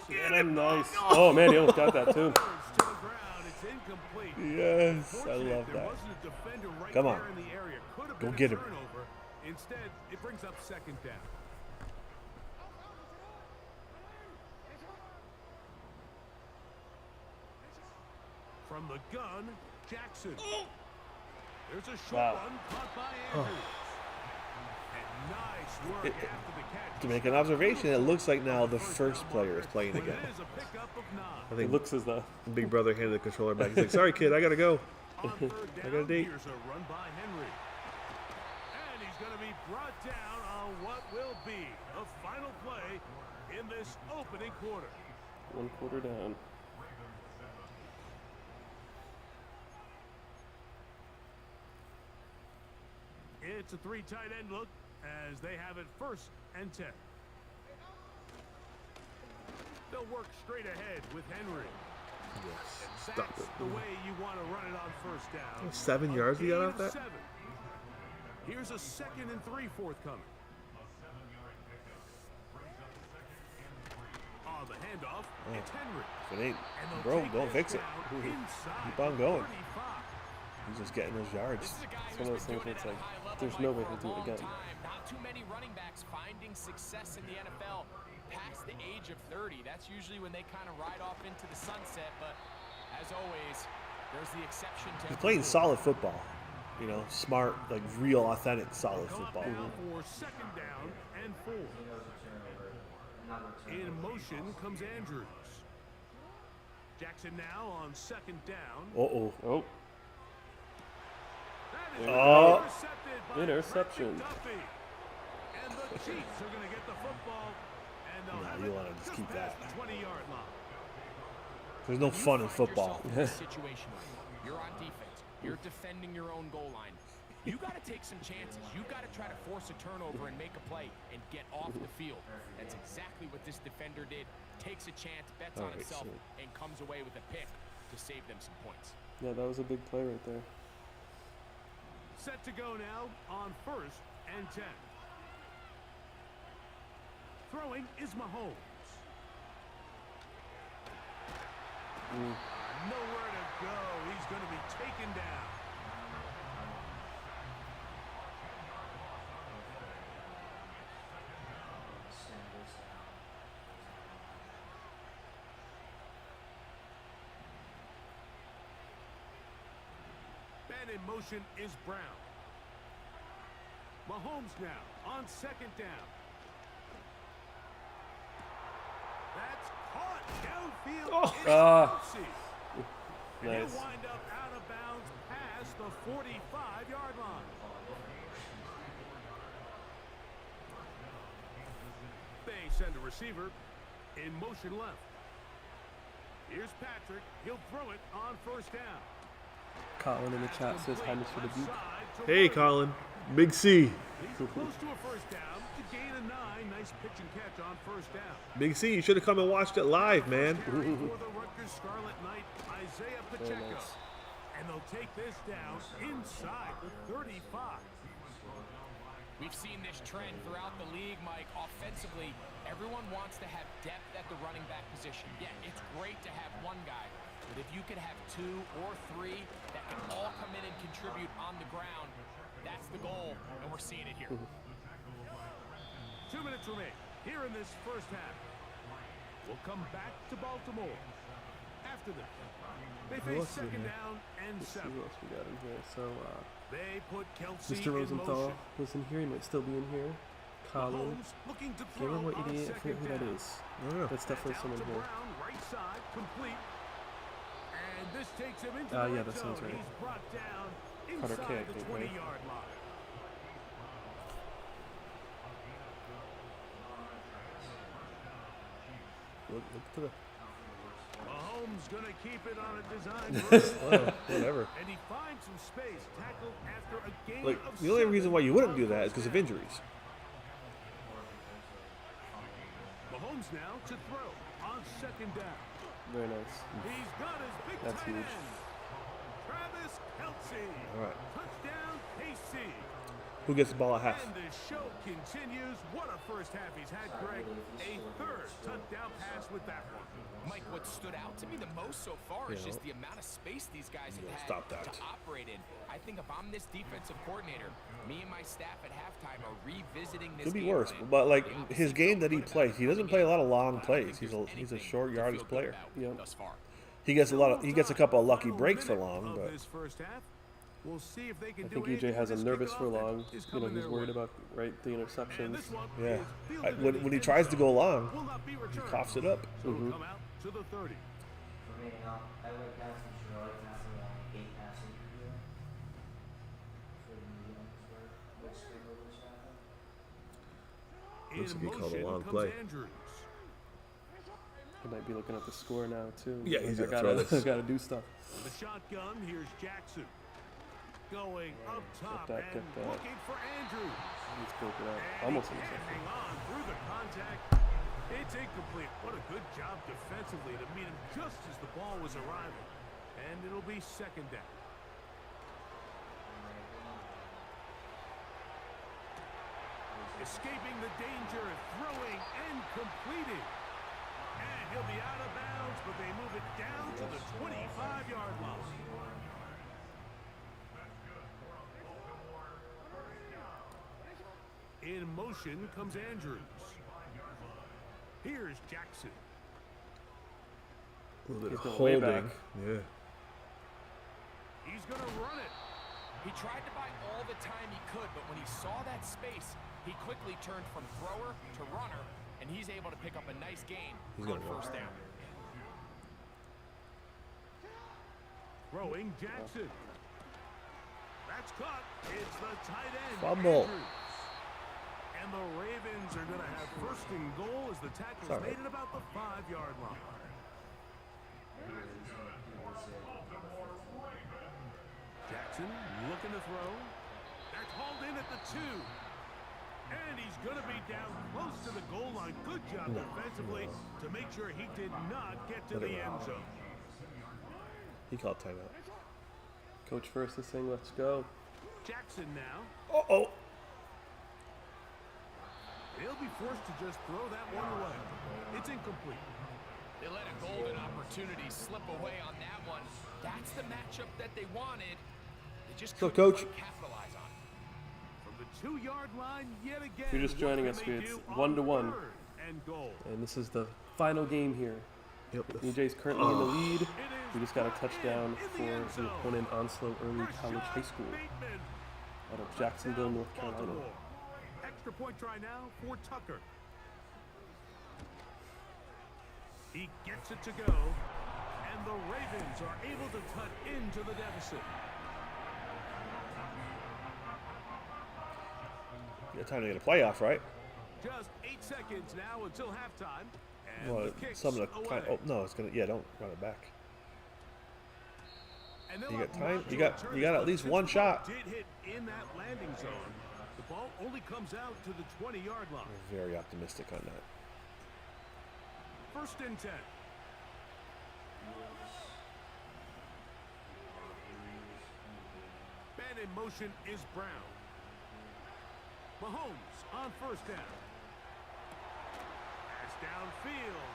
Get him, nice. Oh, man, he almost got that, too. To the ground, it's incomplete. Yes, I Fortunate love there that. wasn't a defender right Come there on. in the area. Could have Go been a get him. turnover. Instead, it brings up second down. From the gun, Jackson. There's a short one caught by Andrews. And nice work after the catch. To make an observation, it looks like now the first player is playing But again. it is a pickup of 9. I It think looks as though. Big Brother handed the controller back. He's like, sorry, kid, I got to go. On third I down, got a date. here's a run by Henry. And he's going to be brought down on what will be the final play in this opening quarter. 1 quarter down. It's a 3 tight end look as they have it first and 10. They'll work straight ahead with Henry. Yes, And stop that's it. the way you want to run it on first down. 7 yards he got Gain off of that? 7. Here's a 2nd and 3 forthcoming. On the handoff, it's Henry. If it ain't And they'll broke, take don't this fix it. down inside Keep on going. 35. He's just getting those yards. This is a guy It's who's one of those been things doing where it it's at a like, high level, there's Mike, no way for he'll a do it long again. time. Not too many running backs finding success in the NFL past the age of 30. That's usually when they kind of ride off into the sunset, but as always, there's the exception to He's every playing rule. solid football. You know, smart, like real, authentic, solid Come up football. now for 2nd down and 4. In motion comes Andrews. Jackson now on 2nd down. Uh-oh. Oh, That is Oh. intercepted by Interception. Brett McDuffie. And the Chiefs are going to get the football. And they'll Nah, have you it wanna just just keep past that. the 20-yard line. There's no fun in Find football. yourself in this situation, you're on defense. You're defending your own goal line. You got to take some chances. You got to try to force a turnover and make a play and get off the field. That's exactly what this defender did. Takes a chance, bets on Alright, himself, so- and comes away with a pick to save them some points. yeah, that was a big play right there. Set to go now on 1st and 10. Throwing is Mahomes. Nowhere to go. He's going to be taken down. Man in motion is Brown. Mahomes now on second down. That's caught downfield. Nice. He'll wind up out of bounds past the 45-yard line. They send a receiver in motion left. Here's Patrick. He'll throw it on first down. Colin in the chat says hi, Mr. Dubuque. Hey, Colin. Big C. He's close to a first down to gain a 9. Nice pitch and catch on first down. Big C, you should have come and watched it live, man. For the Rutgers Scarlet Knight, Isaiah Pacheco. And they'll take this down inside the 35. We've seen this trend throughout the league, Mike. Offensively, everyone wants to have depth at the running back position. Yeah, it's great to have one guy, but if you could have 2 or 3 that can all come in and contribute on the ground, that's the goal, and we're seeing it here. 2 minutes remain here in this first half. We'll come back to Baltimore after this. They face second down and 7. Who else we got in here? So, they put Kelsey Mr. Rosenthal was in here. He might still be in here. Colin. Looking to throw Gamer on Idiot. I forget who that down. is. That's definitely someone here. Brown, right side, complete. And this takes him into Yeah, the that sounds zone. right. He's brought down Carter inside K, I the think, right? 20-yard line. Look to the. Mahomes gonna keep it on a design. Well, whatever. And he finds some space, tackled after a gain Like, of the only 7. reason why you wouldn't do that is because of injuries. Mahomes now to throw on second down. Very nice. He's got his big That's tight huge. end, Travis Kelce. All right. Touchdown, KC. Who gets the ball at half? And the show continues. What a first half he's had, Greg. A third touchdown pass with that one. Mike, what stood out to me the most so far is just the amount of space these guys have had stop that. to operate in. I think if I'm this defensive coordinator, me and my staff at halftime are revisiting this. Could be game worse, plan. but like They his obviously game feel that he good about plays, he doesn't play a lot of long I don't plays. think He's a there's short anything to yardage feel good player. about Yeah. thus far. He gets a couple of lucky breaks for long, Of but this first half. We'll see if they can I do think anything EJ has a with this nervous kickoff for that long. is You know, coming he's their worried way. about the And interceptions. this one yeah. is fielded When in he the tries to go long, will not be he returned. coughs it up. So it'll come out to the 30. For me, I like passing Charlotte passing on 8 passing per year. For the medium square, which they go which happen. Looks like he called a In long motion play. comes Andrews. He might be looking at the score now too. Yeah, he's Like, gonna throw this. gotta do stuff. The shotgun, here's Jackson. Going up top that, and get that. looking for Andrews. He's broke it out. And Almost he can't intercepted. hang on through the contact. It's incomplete. What a good job defensively to meet him just as the ball was arriving. And it'll be second down. Escaping the danger, throwing and completing. And he'll be out of bounds, but they move it down to the 25-yard line. In motion comes Andrews. Here's Jackson. A little bit He's of going way holding. back. Yeah. He's going to run it. He tried to buy all the time he could, but when he saw that space, he quickly turned from thrower to runner, and he's able to pick up a nice gain on first down. Throwing Jackson. That's caught. It's the tight end. Fumble. Andrews. And the Ravens are going to have first and goal as the tackle is Sorry. made at about the 5-yard line. Jackson looking to throw. That's hauled in at the 2. And he's going to be down close to the goal line. Good job defensively to make sure he did not get to the end zone. He called timeout. Coach First is saying, "Let's go." Jackson now. Uh-oh. They'll be forced to just throw that one away. It's incomplete. They let a golden opportunity slip away on that one. That's the matchup that they wanted. They just So, couldn't Coach. quite capitalize on it. From the 2-yard line yet again. If you're just joining us, it's 1-1. And goal. And this is the final game here. Yep. EJ's currently in the lead. We just got a touchdown for the opponent, Onslow Early College High School out of Jacksonville, North Carolina. Extra point try now for Tucker. He gets it to go, and the Ravens are able to cut into the deficit. Got time to get a playoff, right? Just 8 seconds now until halftime. And Well, the kick's some of the away. kind. Oh no, it's gonna. Yeah, don't run it back. And they'll You got have time? not You to got return it, at but least since one the shot. ball did hit in that landing zone, the ball only comes out to the 20-yard line. I'm very optimistic on that. 1st and 10. Man in motion is Brown. Mahomes on 1st down. Pass downfield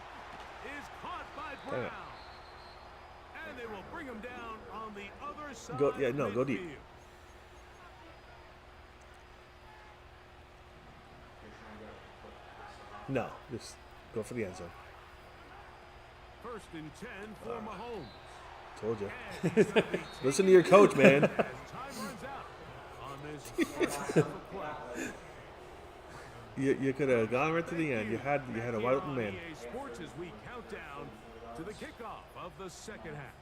is caught by Damn it. Brown. And they will bring him down on the other side. Go- yeah, no, go deep. midfield. No, just go for the end zone. 1st and 10 for Mahomes. Told you. And he's gonna be Listen to your coach, man. as time runs out on this first half of play. You could have gone right to the end. You had a wide open man. EA Sports as we count down to the kickoff of the second half.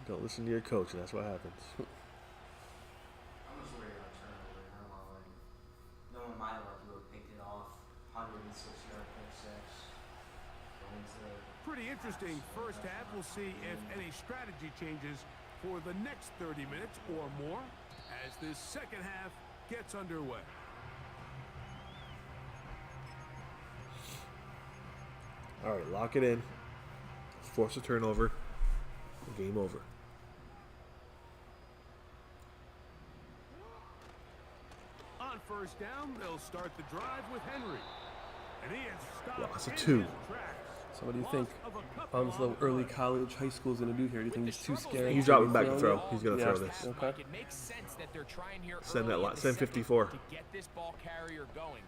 Don't listen to your coach, and that's what happens. I'm just worried about turnover. I don't want like knowing my luck, he would have picked it off. 106-yard pick six. Going to the Pretty interesting first half. We'll see if any strategy changes for the next 30 minutes or more as this second half gets underway. All right, lock it in. Force a turnover. Game over. On 1st down, they'll start the drive with Henry. And he is stopped Loss of in 2. his tracks. So what do you Loss think of a couple Onslow on the Early play. College High School is going to do here? Do you think he's too scared? He's to dropping back to throw? throw. He's going to Yeah. throw this. Okay. It makes sense that they're trying here Send that early in lot. the Send second 54. to get this ball carrier going.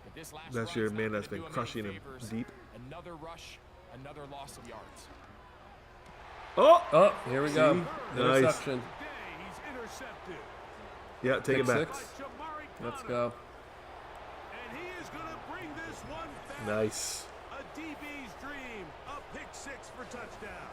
But this last That's drive's your not man gonna that's been do him any crushing him favors. deep. Another rush, another loss of yards. Oh! Oh, here we go. See? Interception. Today, he's intercepted. Yeah, take Pick it back. six. Jamari Let's Connor. go. And he is going to bring this one back. Nice. A DB's dream. A pick six for touchdown.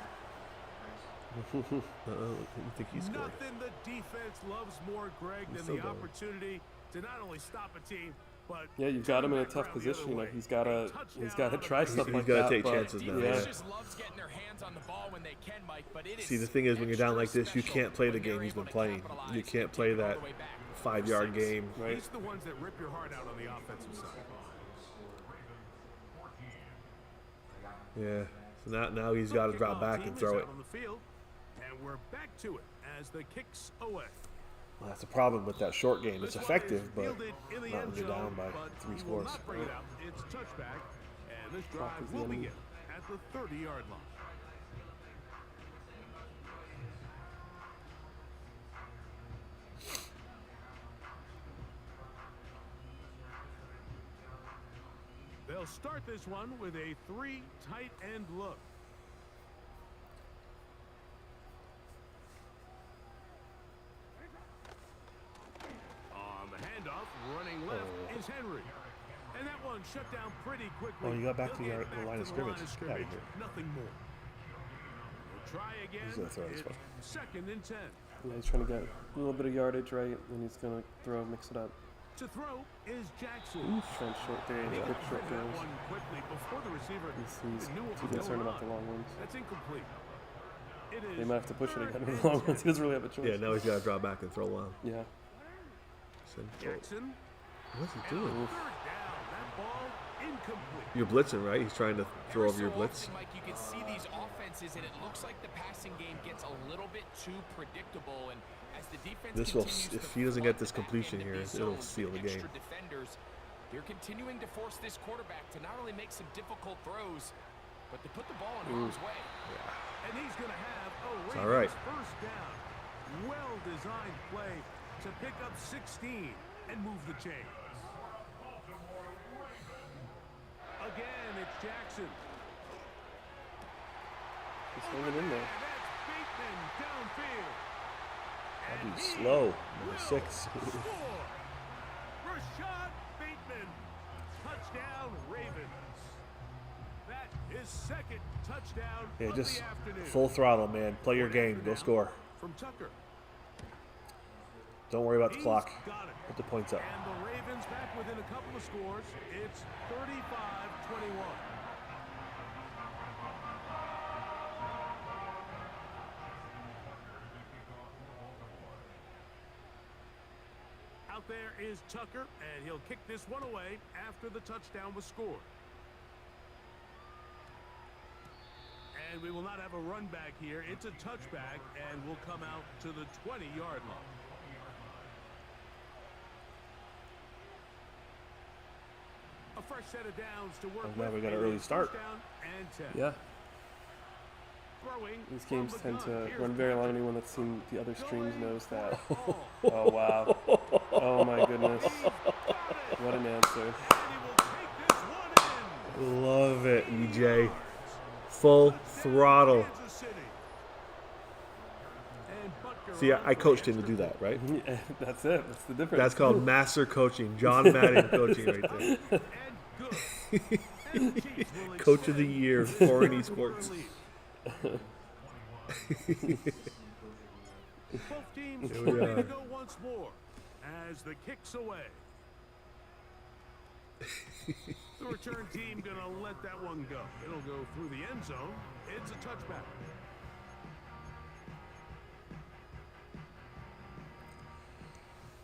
I think he scored. Nothing the defense loves more, Greg, He's than still the going. opportunity to not only stop a team, but Yeah, you've got him in a turn tough back around the other position. You know, way. he's got to Touchdown try on stuff He's like gotta that. take but- chances now, Yeah. yeah. Just loves getting their hands on the ball when they can, Mike, but it is See, the thing is, when you're down like this, you extra can't play the special game when he's you're been able to playing. capitalize You and can't take play it all that the way back. 5-yard game. Right. These are the ones that rip your heart out on the offensive side. Yeah. So now he's got to drop back and throw it. On the field, and we're back to it as the kicks away. Well, that's the problem with that short game. It's This one effective, is but fielded in the not end when you're zone, down by but 3 he will scores. not bring it out. It's touchback, and this Clock drive is will in. begin at the 30-yard line. They'll start this one with a 3 tight end look. On the handoff, running left is Henry. And that one shut down pretty quickly. Oh, you got back to He'll the get line back of to scrimmage. Get out of here. Nothing more. We'll try again. He's gonna throw this It's one. 2nd and 10. Yeah, he's trying to get a little bit of yardage right, and he's going to mix it up. To throw is Jackson. Trying short throws, He quick got short that throws. one quickly before the receiver He's knew what too was concerned going about the on. long ones. That's incomplete. It is They might have to push it again with third the long and ones. He doesn't really have a choice. Yeah, now he's got to drop back and throw long. Yeah. Jackson. What's he And doing? on 3rd down, that ball incomplete. You're blitzing, right? He's trying to throw Every over your so blitz. often, Mike, you can see these offenses, and it looks like the passing game gets a little bit too predictable. And as the defense This will, continues if to he doesn't get flood this the back completion end of here, these it'll zones seal with the game. extra defenders, They're continuing to force this quarterback to not only make some difficult throws, but to put the ball in harm's way. And he's going to have a It's all right. first down. Well-designed play to pick up 16 and move the chains. Again, it's Jackson. Just hanging in there. And that's Bateman downfield. That'd be slow. Number 6. Score! Rashad Bateman. Touchdown, Ravens. That is second touchdown Yeah, of just the afternoon. full throttle, man. Play your game. Go score. From Tucker. Don't worry about the clock. Got it. Put the points up. And the Ravens back within a couple of scores. It's 35-21. Out there is Tucker, and he'll kick this one away after the touchdown was scored. And we will not have a run back here. It's a touchback, and we'll come out to the 20-yard line. A fresh set of downs to work I'm glad with. we got an early start. First down and 10. Yeah. Throwing These games from the tend gun. to Here's run very long. Patrick. Anyone that's seen the other streams knows that. Oh, Oh, wow. Oh, my goodness. What an answer. and he will take this one in. Love it, EJ. Full throttle. Kansas City. And Butker See, on I for coached the him to do that, right? Yeah, that's it. That's the difference. That's called master coaching. John Madden coaching right there. and good. And the Chiefs will Coach of the extend year, this Foran one Esports. lead. Both teams Here we ready to are. go once more as the kick's away. The return team gonna let that one go. It'll go through the end zone. It's a touchback.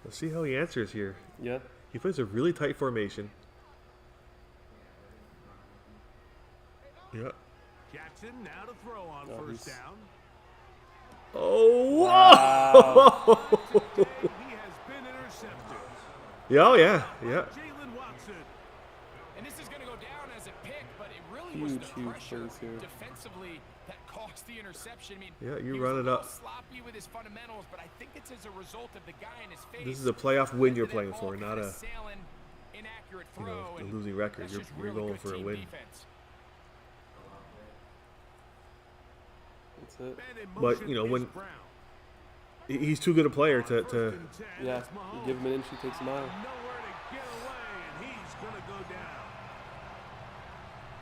Let's see how he answers here. Yeah. He plays a really tight formation. Yeah. Jackson now to throw on Oh, first he's- down. Oh, Wow. Today he has been intercepted. Yeah, yeah, yeah. Jalen Watson. And this is going to go down as a pick, but it really was Huge, the huge pressure plays here. defensively that cost the interception. I mean, Yeah, you he run was it a up. little sloppy with his fundamentals, but I think it's as a result of the guy in his face. This is a playoff win you're That playing ball for, not kinda a sailing, inaccurate you know throw, a and losing record. that's You're just you're really going good for a team win. defense. That's it. Man in But, motion you know, is when- Brown. He's too good a player to First and 10, Yeah. it's You Mahomes. give him an inch, he takes a mile. Nowhere to get away, and he's gonna go down.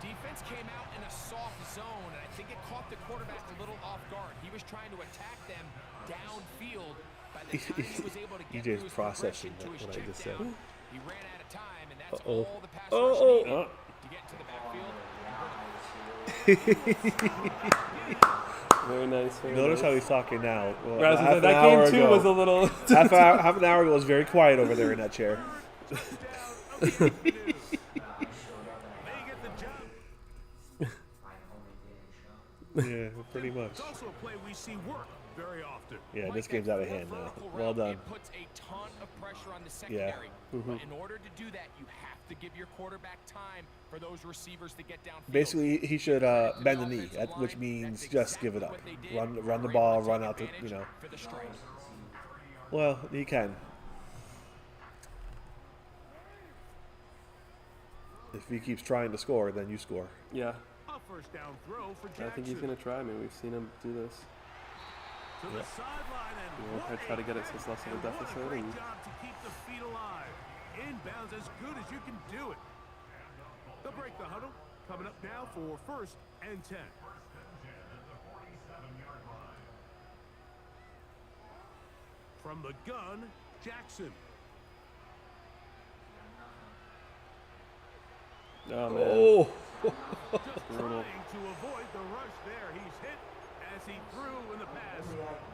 Defense came out in a soft zone, and I think it caught the quarterback a little off guard. He was trying to attack them downfield. By the time he was able to get EJ's through his processing progression to what his I just check said. down, he ran out of time, and that's Uh-oh. all the pass Oh, rush oh. needed to get to the backfield. Very nice. Very Notice nice. how he's talking now. Well, Right, I was gonna half say, an that hour game too ago- was a little. half an hour ago it was very quiet over there in that chair. Touchdown of the afternoon. They get the job. Yeah, pretty much. It's also a play we see work very often. Yeah, Mike, this that game's out of full hand now. vertical Well route, done. It puts a ton of pressure on the secondary. Mm-hmm. But in order to do that, you have to give your quarterback time for those receivers to get downfield. Basically, he should bend the knee, which means just give it up. Run the ball, run out the, you know. For the strike. Well, he can. If he keeps trying to score, then you score. Yeah. A first down throw for Jackson. I think he's gonna try. I mean, we've seen him do this. To the sideline, and You know, what try to a get it pick, since less of a and what deficit, great and- job to keep the feet alive. Inbounds as good as you can do it. They'll break the huddle. Coming up now for first and 10. From the gun, Jackson. Oh man. Oh, Just Brutal. trying to avoid the rush there. He's hit as he threw, and the pass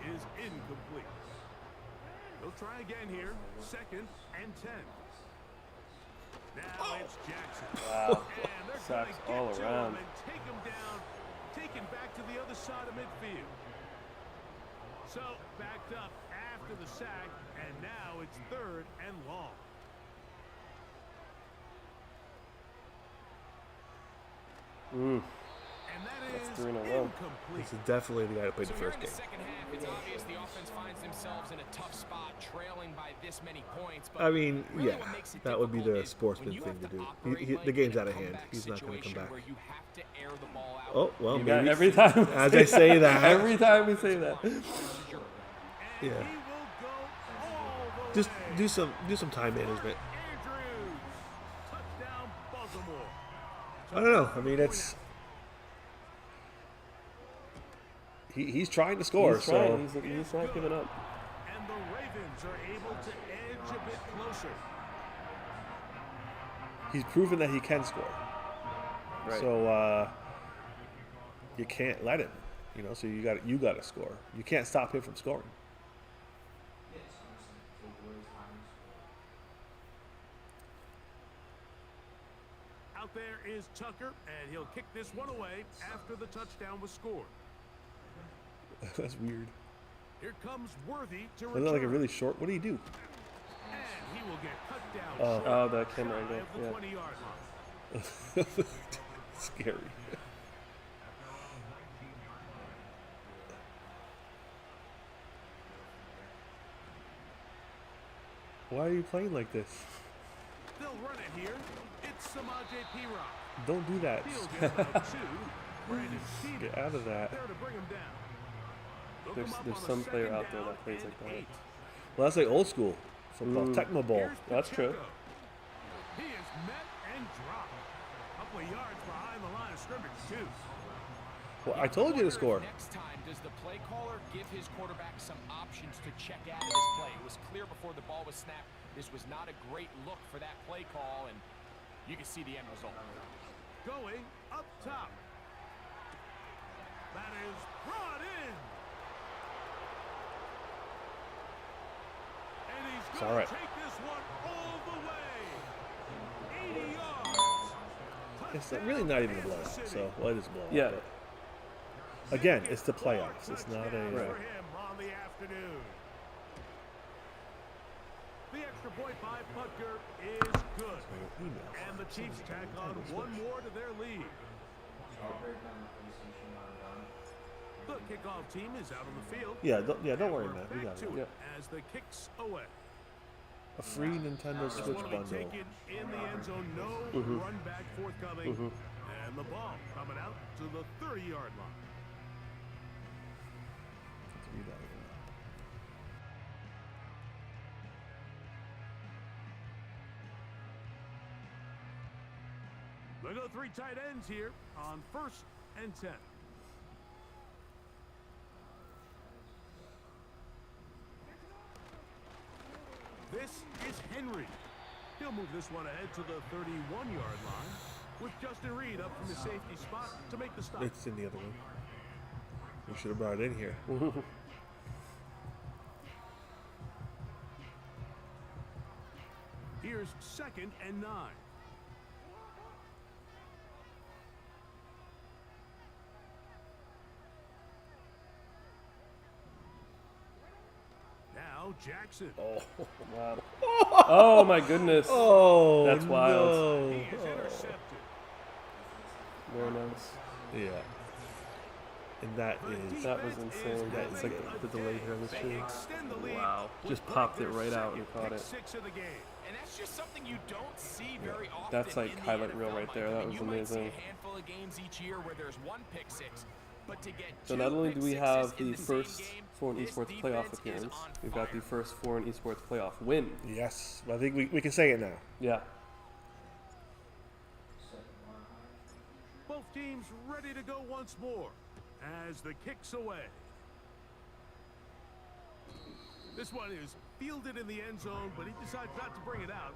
is incomplete. They'll try again here. Second and 10. Now it's Jackson. Wow. And they're Sacks gonna all get to around. him and take him down, taken back to the other side of midfield. So backed up after the sack, and now it's third and long. That's 3 in a row. This is definitely the guy who played the So here first in the game. second half, it's obvious the offense finds themselves in a tough spot, trailing by this many points. But I mean, really yeah, what makes it that would be the difficult is sportsman when you thing have to do. operate, The Mike, game's in a out of hand. comeback He's not going to come situation back. where you have to air the ball out. Oh, well, Yeah, maybe. every time. As I say that. Every time we say that. Yeah. Just do some time management. I don't know. I mean, it's he's trying to score. He's trying. So He's not giving up. And the Ravens are able to edge a bit closer. he's proven that he can score. Right. So you can't let him. You know, so you got to score. You can't stop him from scoring. Out there is Tucker, and he'll kick this one away after the touchdown was scored. That's weird. Here comes Worthy to Isn't return. that like a really short? What do you do? And he will get cut down Oh, the camera shy angle. of the Yeah. 20-yard line. Scary. Why are you playing like this? They'll run it here. It's Samaje P-Rock. Don't do that. He'll get about 2. Brandon Stevenson Get out of that. there to bring him down. Look him up There's on a some player second out there down that plays and like that. 8. Well, that's like old school football, Tecmo Bowl. Here's That's true. Pacheco. He is met and dropped. Couple of yards behind the line of scrimmage, too. Well, I told you to score. Next time, does the play caller give his quarterback some options to check out of this play? It was clear before the ball was snapped. This was not a great look for that play call, and you can see the end result. Going up top. That is brought in. And he's It's going all right. to take this one all the way. 80 yards. It's really not even a blowout. So, well, it is a blowout. Yeah. but again, it's the playoffs. It's not a. For him on the afternoon. The extra point by Butker is good. And the Chiefs tack on one more to their lead. The kickoff team is out on the field. Don't worry, We're man. We back got to it. it as the kicks away. A free Nintendo This Switch one will be bundle. taken in the end zone. No run back forthcoming. And the ball coming out to the 30-yard line. They go 3 tight ends here on 1st and 10. This is Henry. He'll move this one ahead to the 31-yard line with Justin Reed up from the safety spot to make the stop. It's in the other room. We should have brought it in here. Here's 2nd and 9. Now Jackson. Oh, Wow. Oh my goodness. oh, That's wild. He No. is intercepted. Very nice. Yeah. And that is. That was insane. It's like the delay here on the stream. Extend the lead. Wow. with Just popped it their right out and second caught pick it. 6 of the game. And that's just something you don't see very often. That's like in the highlight reel NFL, right Mike. there. I That mean, was you might see amazing. a handful of games each year where there's 1 pick 6, but to get So 2 not only pick do we 6s have in the same first game, Foran this Esports playoff defense is appearance, on we've got the fire. first Foran Esports playoff win. Yes. I think we can say it now. Yeah. Both teams ready to go once more as the kicks away. This one is fielded in the end zone, but he decides not to bring it out.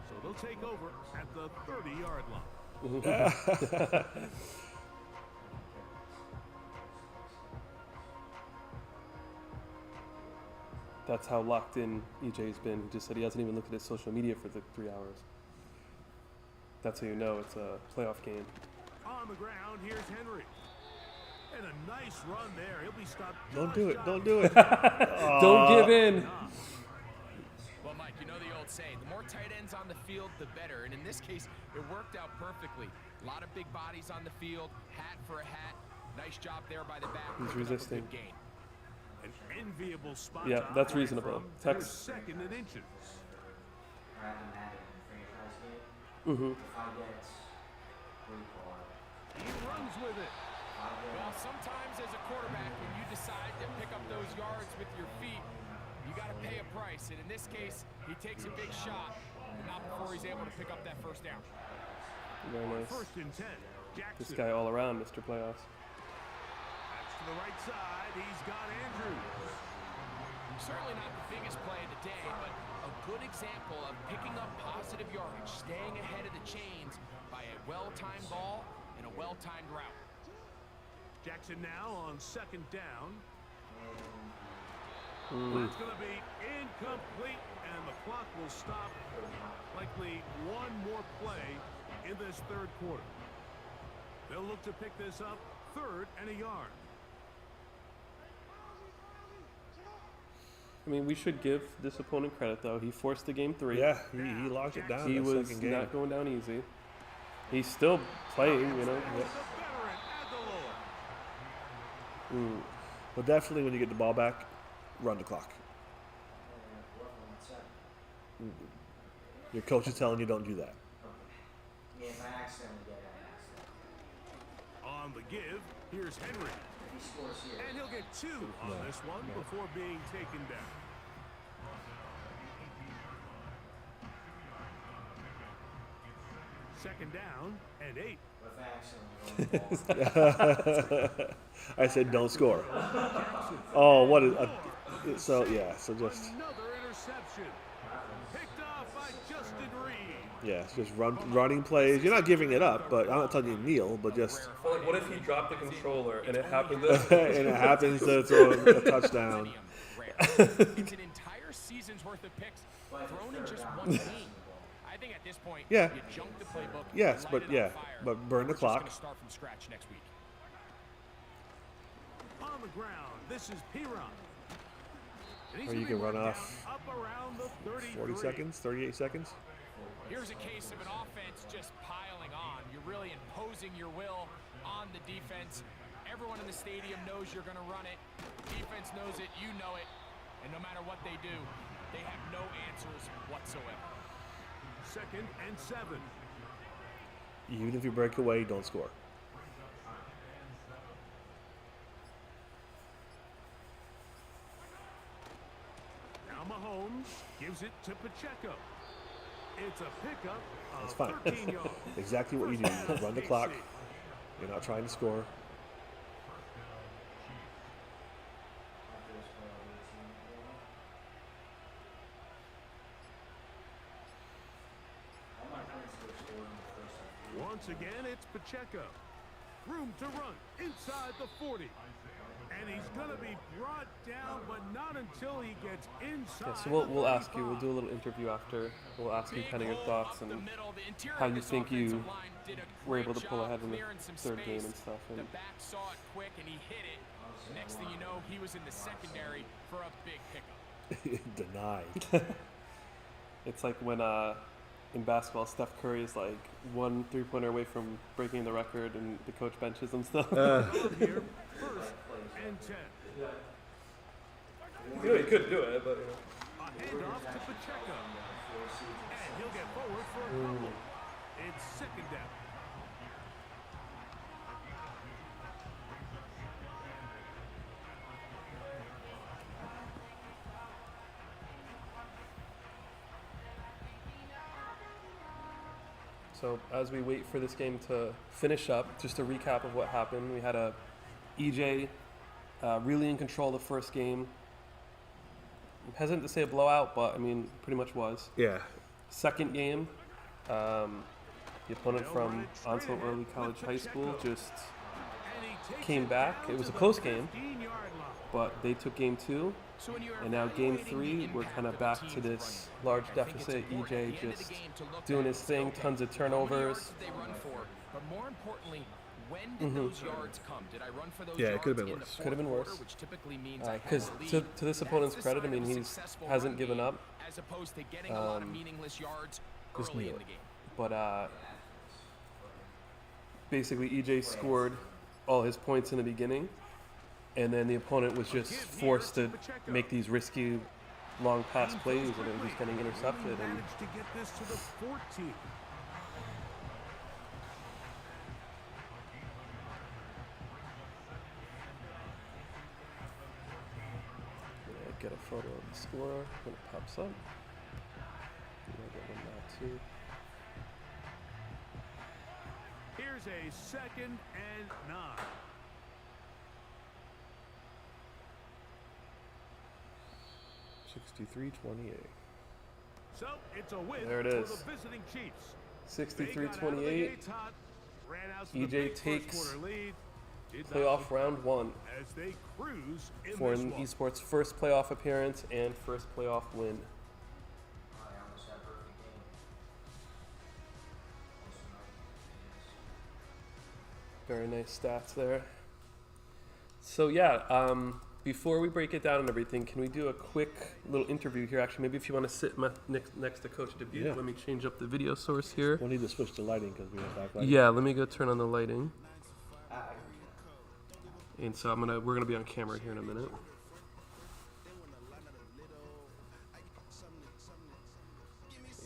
So they'll take over at the 30-yard line. That's how locked in EJ's been. He just said he hasn't even looked at his social media for the 3 hours. That's how you know it's a playoff game. On the ground, here's Henry. And a nice run there. He'll be stopped. Don't just do it. shy Don't of do it. Don't give in. Well, Mike, you know the old let's say. The more tight ends on the field, the better. And in this case, it worked out perfectly. A lot of big bodies on the field, hat for a hat. Nice job there by the back. He's resisting. Gain. An enviable spot. Yeah, that's reasonable. Text. Second and inches. Or at the Madden franchise game. Mm-hmm. If I get recall, He runs with it. Well, sometimes as a quarterback, when you decide to pick up those yards with your feet, you got to pay a price. And in this case, he takes a big shot, but not before he's able to pick up that first down. Very nice. First and 10. Jackson. This guy all around, Mr. Playoffs. That's to the right side. He's got Andrews. Certainly not the biggest play of the day, but a good example of picking up positive yardage, staying ahead of the chains by a well-timed ball and a well-timed route. Jackson now on second down. Mm. That's going to be incomplete, and the clock will stop. Likely one more play in this third quarter. They'll look to pick this up third and a yard. I mean, we should give this opponent credit, though. He forced the game 3. Yeah, he locked it down. He that was second game. not going down easy. He's still playing, you know. But definitely when you get the ball back, run the clock. Your coach is telling you don't do that. yeah, if I accidentally get it, On the give, here's Henry. if he scores here, And he'll get 2 on this one before being taken down. Second down and 8. but if I accidentally go I said don't score. Oh, what is so yeah, so just Another interception. Picked off by Justin Reed. yeah, it's just running plays. You're not giving it up, but I'm not telling you to kneel, but just Well, like, what if he dropped the controller and it happened and it happens to throw a touchdown. It's an entire season's worth of picks thrown in just one game. I think at this point, Yeah. you junk the playbook. Yes, light but it on yeah, fire. but burn the We're just clock. gonna start from scratch next week. On the ground, this is Foran. Or you can run off 40 seconds, 38 seconds. Here's a case of an offense just piling on. You're really imposing your will on the defense. Everyone in the stadium knows you're going to run it. Defense knows it, you know it. And no matter what they do, they have no answers whatsoever. Second and 7. Even if you break away, don't score. Now Mahomes gives it to Pacheco. It's a pickup That's of fine. 13 yards. Exactly what you do. You run the clock. You're not trying to score. Once again, it's Pacheco. Room to run inside the 40. And he's going to be brought down, but not until he gets inside. Yeah, so we'll ask you. We'll do a little interview after. We'll ask you kind of your thoughts and how you think you were able to pull ahead in the third game and stuff. The And back saw it quick and he hit it. Next thing you know, he was in the secondary for a big pickup. Denied. it's like when in basketball, Steph Curry is like 1 3-pointer away from breaking the record, and the coach benches him still. Here, first and 10. You know, he could do it, but A handoff to Pacheco. And he'll get forward for a couple. It's second down. So as we wait for this game to finish up, just a recap of what happened. We had a EJ really in control the first game. I'm hesitant to say a blowout, but I mean, pretty much was. Yeah. Second game, the opponent from Onslow Early College High School just came back. It was a close game, but they took game 2. And now game 3, we're kind of back to this large deficit. EJ just doing his thing, tons of turnovers. They run for, but more importantly, when did those yards come? Did I run for those Yeah, it yards could have been in the worse. fourth Could have been quarter, worse. which typically means I had Because the lead? to this opponent's That's the credit, I sign mean, of a he's successful hasn't run given game, up. as opposed to getting a lot of meaningless yards Just early knew in it. the game. But basically, EJ scored all his points in the beginning, and then the opponent was just forced to make these risky long pass plays, and it was just getting intercepted. And Managed to get this to the 14. get a photo of the score when it pops up. I'll get one now too. Here's a 2nd and 9. So it's a win There it for is. the visiting Chiefs. 63-28. EJ takes playoff round 1 as they cruise in for this an one. esports first playoff appearance and first playoff win. I almost had a perfect game. Very nice stats there. So yeah, before we break it down and everything, can we do a quick little interview here? Actually, maybe if you want to sit next to Coach Dubuque, Yeah. let me change up the video source here. We'll need to switch the lighting because we have backlighting. Yeah, let me go turn on the lighting. And so we're gonna be on camera here in a minute.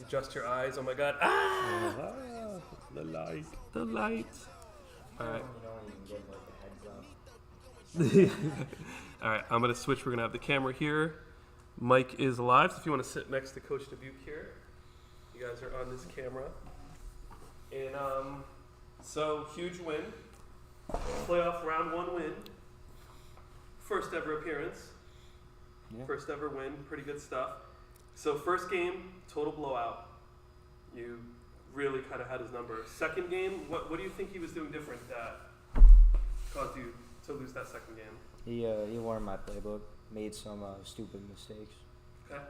Adjust your eyes. Oh my God! Ah! The light. The light. All right. You don't even get like a heads up. All right. I'm gonna switch. We're gonna have the camera here. Mike is live. So if you want to sit next to Coach Dubuque here, you guys are on this camera. And so huge win. Playoff round 1 win. First ever appearance. Yeah. First ever win. Pretty good stuff. So first game, total blowout. You really kind of had his number. Second game, what do you think he was doing different that caused you to lose that second game? He learned my playbook, made some stupid mistakes. Okay.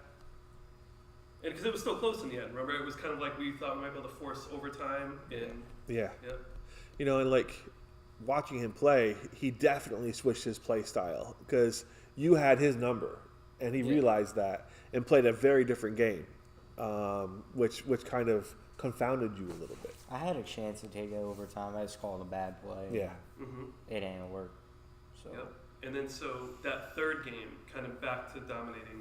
And because it was still close in the end, remember? It was kind of like we thought we might be able to force overtime. And Yeah. Yep. You know, and like watching him play, he definitely switched his play style because you had his number, and he realized that and played a very different game, which kind of confounded you a little bit. I had a chance to take it overtime. I just called a bad play. Yeah. Mm-hmm. It ain't work. So Yep. And then so that third game, kind of back to dominating,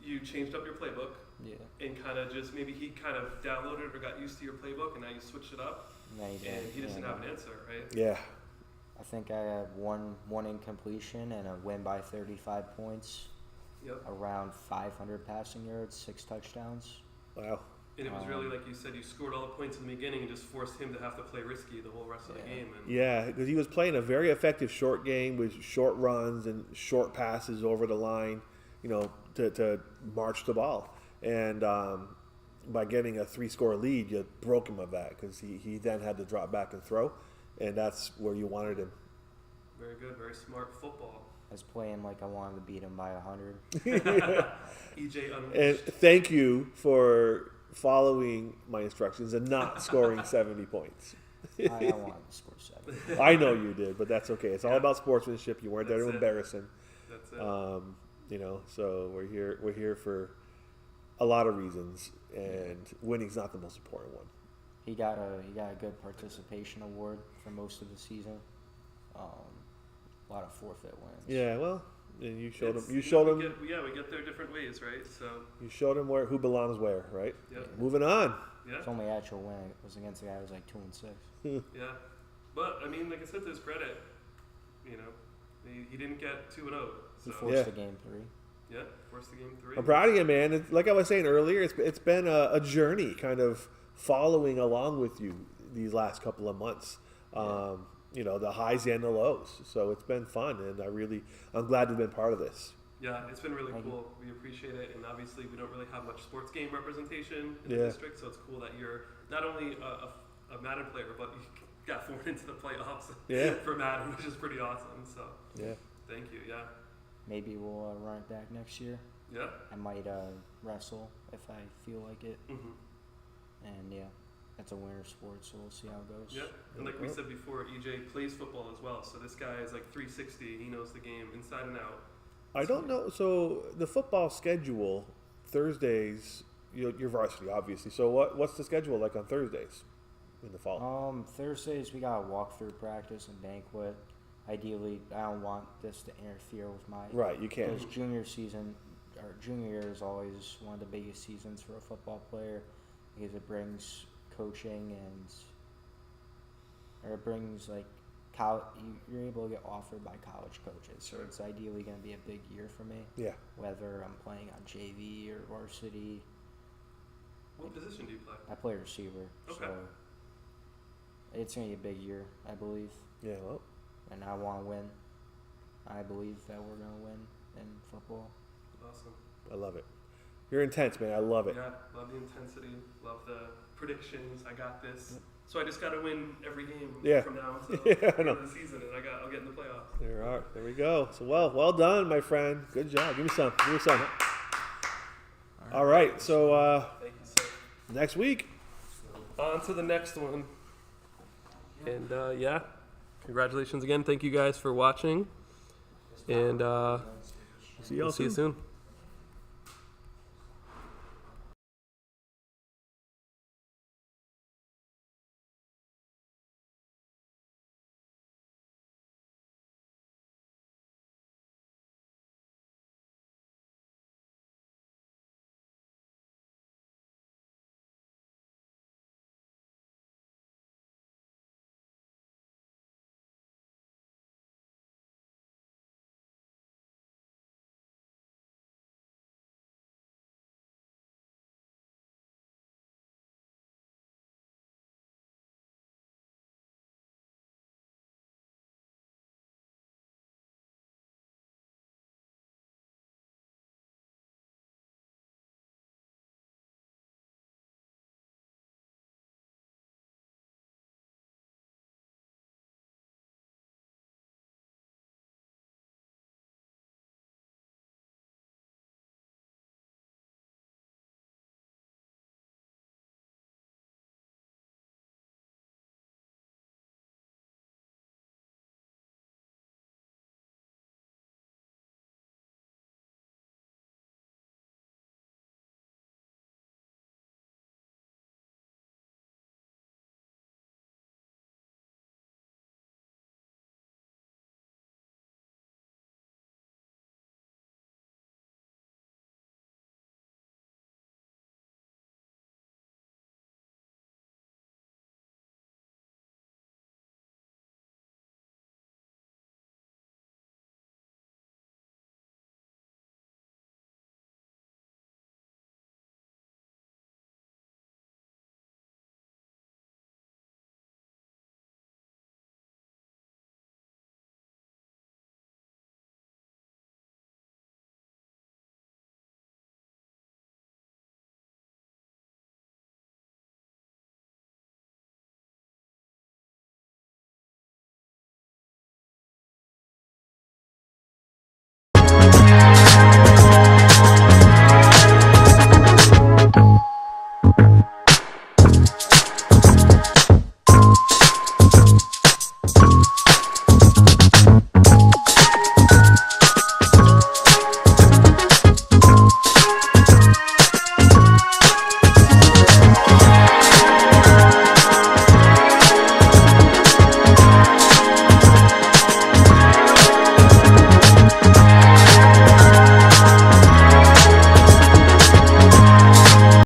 you changed up your playbook. yeah. And kind of just maybe he kind of downloaded or got used to your playbook, and now you switched it up, No, he and didn't. he doesn't Yeah, have no. an answer, right? Yeah. I think I had one incompletion and a win by 35 points. Yep. Around 500 passing yards, 6 touchdowns. Wow. And it was really like you said, you scored all the points in the beginning and just forced him to have to play risky the whole rest of the game. And Yeah, because he was playing a very effective short game with short runs and short passes over the line, you know, to march the ball. And by getting a 3-score lead, you broke him of that because he then had to drop back and throw, and that's where you wanted him. very good, very smart football. I was playing like I wanted to beat him by 100. EJ And unleashed. thank you for following my instructions and not scoring 70 points. I wanted to score 7. I know you did, but that's okay. It's all Yeah. about sportsmanship. You weren't there to That's it. embarrass him. That's it. You know, so we're here for a lot of reasons, and winning's not the most important one. He got a good participation award for most of the season. A lot of forfeit wins. Yeah, well, and you showed him. It's- You showed we him. we get there different ways, right? So You showed him who belongs where, right? Yep. Moving on. yeah, His only actual win was against a guy who was like 2-6. yeah. But I mean, like I said, to his credit, you know, he didn't get 2-0. He So forced Yeah. the game 3. yeah, forced the game 3. I'm proud of you, man. It's, like I was saying earlier, it's been a journey, kind of following along with you these last couple of months. You know, the highs and the lows. So it's been fun, and I'm glad to have been part of this. Yeah, it's been really Thank you. cool. We appreciate it, and obviously we don't really have much sports game representation in the Yeah. district, so it's cool that you're not only a Madden player, but you got Foran into the playoffs Yeah. for Madden, which is pretty awesome. So Yeah. thank you. Yeah, Maybe we'll run it back next year. yeah. I might wrestle if I feel like it. Mm-hmm. And yeah. it's a winter sport, so we'll see how it goes. Yep. And like we said before, EJ plays football as well. So this guy is like 360. He knows the game inside and out. I don't know. So the football schedule, Thursdays, you're varsity, obviously. So what's the schedule like on Thursdays in the fall? Thursdays we got a walkthrough practice and banquet. Ideally, I don't want this to interfere with my Right, you can't. Because junior year is always one of the biggest seasons for a football player because it brings coaching or it brings like you're able to get offered by college coaches. So it's ideally going to be a big year for me. Yeah. Whether I'm playing on JV or varsity. What position do you play? I play receiver. Okay. So it's going to be a big year, I believe. Yeah, well. And I want to win. I believe that we're going to win in football. Awesome. I love it. You're intense, man. I love it. Yeah, love the intensity. Love the predictions. I got this. So I just got to win every game from now until the end of the season, and I'll get in the playoffs. There we go. So well done, my friend. Good job. Give me some. All right. So Thank you, sir. next week. On to the next one. And congratulations again. Thank you guys for watching. And See y'all see you soon.